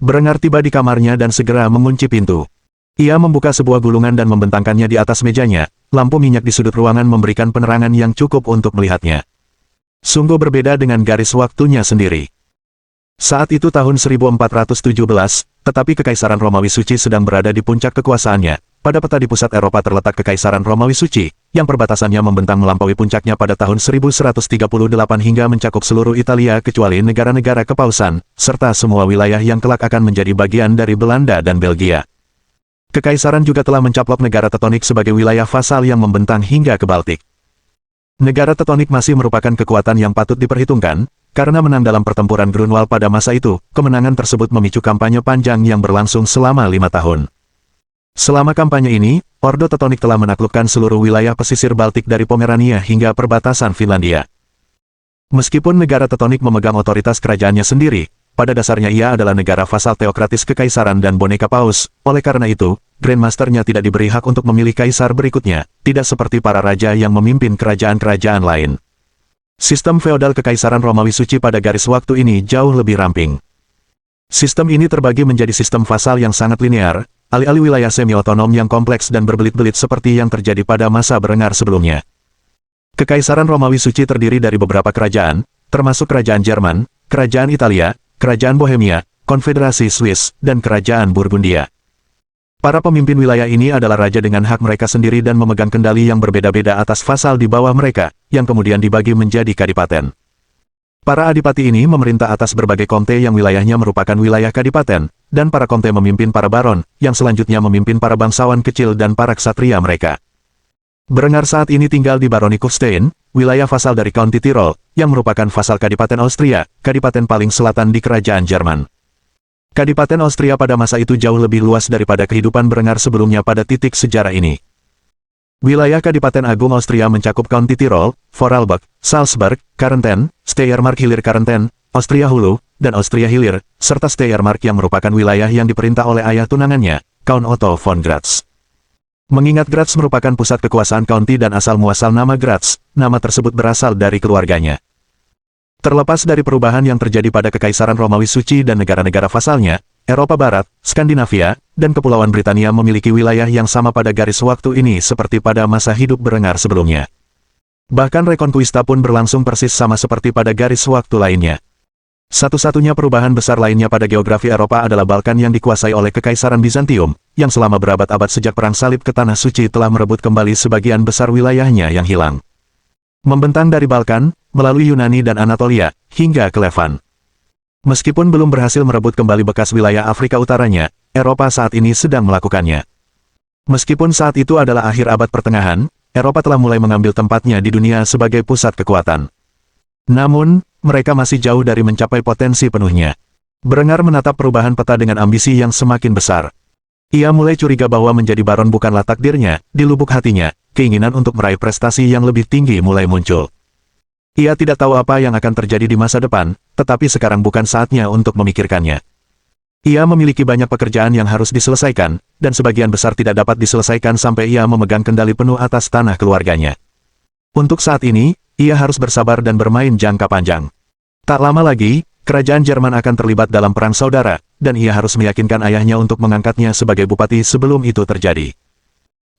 Berengar tiba di kamarnya dan segera mengunci pintu. Ia membuka sebuah gulungan dan membentangkannya di atas mejanya, lampu minyak di sudut ruangan memberikan penerangan yang cukup untuk melihatnya. Sungguh berbeda dengan garis waktunya sendiri. Saat itu tahun 1417, tetapi Kekaisaran Romawi Suci sedang berada di puncak kekuasaannya. Pada peta di pusat Eropa terletak Kekaisaran Romawi Suci, yang perbatasannya membentang melampaui puncaknya pada tahun 1138 hingga mencakup seluruh Italia kecuali negara-negara kepausan, serta semua wilayah yang kelak akan menjadi bagian dari Belanda dan Belgia. Kekaisaran juga telah mencaplok negara Teutonik sebagai wilayah vasal yang membentang hingga ke Baltik. Negara Teutonik masih merupakan kekuatan yang patut diperhitungkan, karena menang dalam pertempuran Grunwald pada masa itu, kemenangan tersebut memicu kampanye panjang yang berlangsung selama 5 tahun. Selama kampanye ini, Ordo Teutonik telah menaklukkan seluruh wilayah pesisir Baltik dari Pomerania hingga perbatasan Finlandia. Meskipun negara Teutonik memegang otoritas kerajaannya sendiri, pada dasarnya ia adalah negara vasal teokratis kekaisaran dan boneka paus, oleh karena itu, Grandmasternya tidak diberi hak untuk memilih kaisar berikutnya, tidak seperti para raja yang memimpin kerajaan-kerajaan lain. Sistem feodal Kekaisaran Romawi Suci pada garis waktu ini jauh lebih ramping. Sistem ini terbagi menjadi sistem vasal yang sangat linear, alih-alih wilayah semi-otonom yang kompleks dan berbelit-belit seperti yang terjadi pada masa Berengar sebelumnya. Kekaisaran Romawi Suci terdiri dari beberapa kerajaan, termasuk Kerajaan Jerman, Kerajaan Italia, Kerajaan Bohemia, Konfederasi Swiss, dan Kerajaan Burgundia. Para pemimpin wilayah ini adalah raja dengan hak mereka sendiri dan memegang kendali yang berbeda-beda atas vasal di bawah mereka, yang kemudian dibagi menjadi kadipaten. Para adipati ini memerintah atas berbagai komte yang wilayahnya merupakan wilayah kadipaten, dan para komte memimpin para baron, yang selanjutnya memimpin para bangsawan kecil dan para ksatria mereka. Berengar saat ini tinggal di Baroni Kufstein, wilayah vasal dari County Tirol, yang merupakan vasal Kadipaten Austria, kadipaten paling selatan di Kerajaan Jerman. Kadipaten Austria pada masa itu jauh lebih luas daripada kehidupan Berengar sebelumnya pada titik sejarah ini. Wilayah Kadipaten Agung Austria mencakup County Tirol, Vorarlberg, Salzburg, Kärnten, Steiermark-Hillir-Kärnten, Austria Hulu, dan Austria Hillir, serta Steiermark yang merupakan wilayah yang diperintah oleh ayah tunangannya, Count Otto von Gratz. Mengingat Gratz merupakan pusat kekuasaan county dan asal-muasal nama Gratz, nama tersebut berasal dari keluarganya. Terlepas dari perubahan yang terjadi pada Kekaisaran Romawi Suci dan negara-negara vasalnya, Eropa Barat, Skandinavia, dan Kepulauan Britania memiliki wilayah yang sama pada garis waktu ini seperti pada masa hidup Berengar sebelumnya. Bahkan Reconquista pun berlangsung persis sama seperti pada garis waktu lainnya. Satu-satunya perubahan besar lainnya pada geografi Eropa adalah Balkan yang dikuasai oleh Kekaisaran Bizantium, yang selama berabad-abad sejak Perang Salib ke Tanah Suci telah merebut kembali sebagian besar wilayahnya yang hilang. Membentang dari Balkan, melalui Yunani dan Anatolia, hingga ke Levan. Meskipun belum berhasil merebut kembali bekas wilayah Afrika Utaranya, Eropa saat ini sedang melakukannya. Meskipun saat itu adalah akhir abad pertengahan, Eropa telah mulai mengambil tempatnya di dunia sebagai pusat kekuatan. Namun, mereka masih jauh dari mencapai potensi penuhnya. Berengar menatap perubahan peta dengan ambisi yang semakin besar. Ia mulai curiga bahwa menjadi baron bukanlah takdirnya. Di lubuk hatinya, keinginan untuk meraih prestasi yang lebih tinggi mulai muncul. Ia tidak tahu apa yang akan terjadi di masa depan, tetapi sekarang bukan saatnya untuk memikirkannya. Ia memiliki banyak pekerjaan yang harus diselesaikan, dan sebagian besar tidak dapat diselesaikan sampai ia memegang kendali penuh atas tanah keluarganya. Untuk saat ini, ia harus bersabar dan bermain jangka panjang. Tak lama lagi, kerajaan Jerman akan terlibat dalam perang saudara, dan ia harus meyakinkan ayahnya untuk mengangkatnya sebagai bupati sebelum itu terjadi.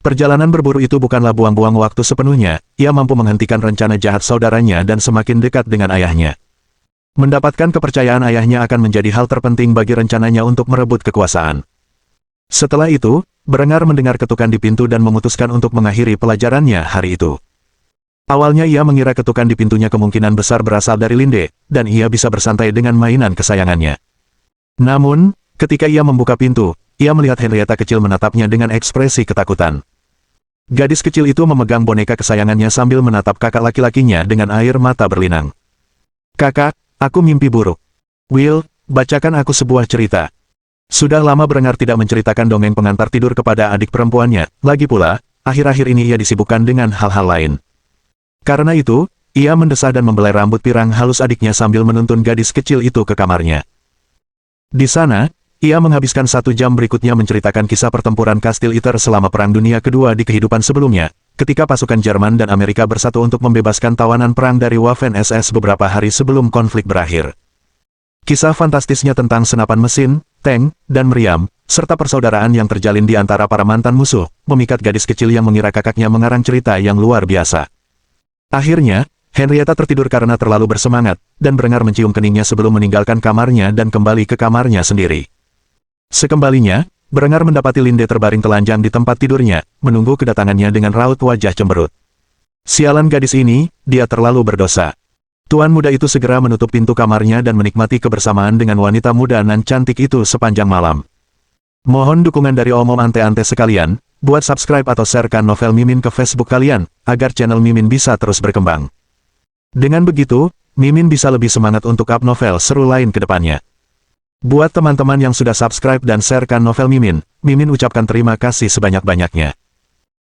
Perjalanan berburu itu bukanlah buang-buang waktu sepenuhnya, ia mampu menghentikan rencana jahat saudaranya dan semakin dekat dengan ayahnya. Mendapatkan kepercayaan ayahnya akan menjadi hal terpenting bagi rencananya untuk merebut kekuasaan. Setelah itu, Berengar mendengar ketukan di pintu dan memutuskan untuk mengakhiri pelajarannya hari itu. Awalnya ia mengira ketukan di pintunya kemungkinan besar berasal dari Linde, dan ia bisa bersantai dengan mainan kesayangannya. Namun, ketika ia membuka pintu, ia melihat Henrietta kecil menatapnya dengan ekspresi ketakutan. Gadis kecil itu memegang boneka kesayangannya sambil menatap kakak laki-lakinya dengan air mata berlinang. "Kakak, aku mimpi buruk. Will, bacakan aku sebuah cerita." Sudah lama Berengar tidak menceritakan dongeng pengantar tidur kepada adik perempuannya, lagi pula, akhir-akhir ini ia disibukkan dengan hal-hal lain. Karena itu, ia mendesah dan membelai rambut pirang halus adiknya sambil menuntun gadis kecil itu ke kamarnya. Di sana, ia menghabiskan 1 jam berikutnya menceritakan kisah pertempuran Kastil Iter selama Perang Dunia Kedua di kehidupan sebelumnya, ketika pasukan Jerman dan Amerika bersatu untuk membebaskan tawanan perang dari Waffen-SS beberapa hari sebelum konflik berakhir. Kisah fantastisnya tentang senapan mesin, tank, dan meriam, serta persaudaraan yang terjalin di antara para mantan musuh, memikat gadis kecil yang mengira kakaknya mengarang cerita yang luar biasa. Akhirnya, Henrietta tertidur karena terlalu bersemangat, dan Berengar mencium keningnya sebelum meninggalkan kamarnya dan kembali ke kamarnya sendiri. Sekembalinya, Berengar mendapati Linde terbaring telanjang di tempat tidurnya, menunggu kedatangannya dengan raut wajah cemberut. Sialan gadis ini, dia terlalu berdosa. Tuan muda itu segera menutup pintu kamarnya dan menikmati kebersamaan dengan wanita muda nan cantik itu sepanjang malam. Mohon dukungan dari Om ante-ante sekalian, buat subscribe atau sharekan novel Mimin ke Facebook kalian, agar channel Mimin bisa terus berkembang. Dengan begitu, Mimin bisa lebih semangat untuk up novel seru lain ke depannya. Buat teman-teman yang sudah subscribe dan sharekan novel Mimin, Mimin ucapkan terima kasih sebanyak-banyaknya.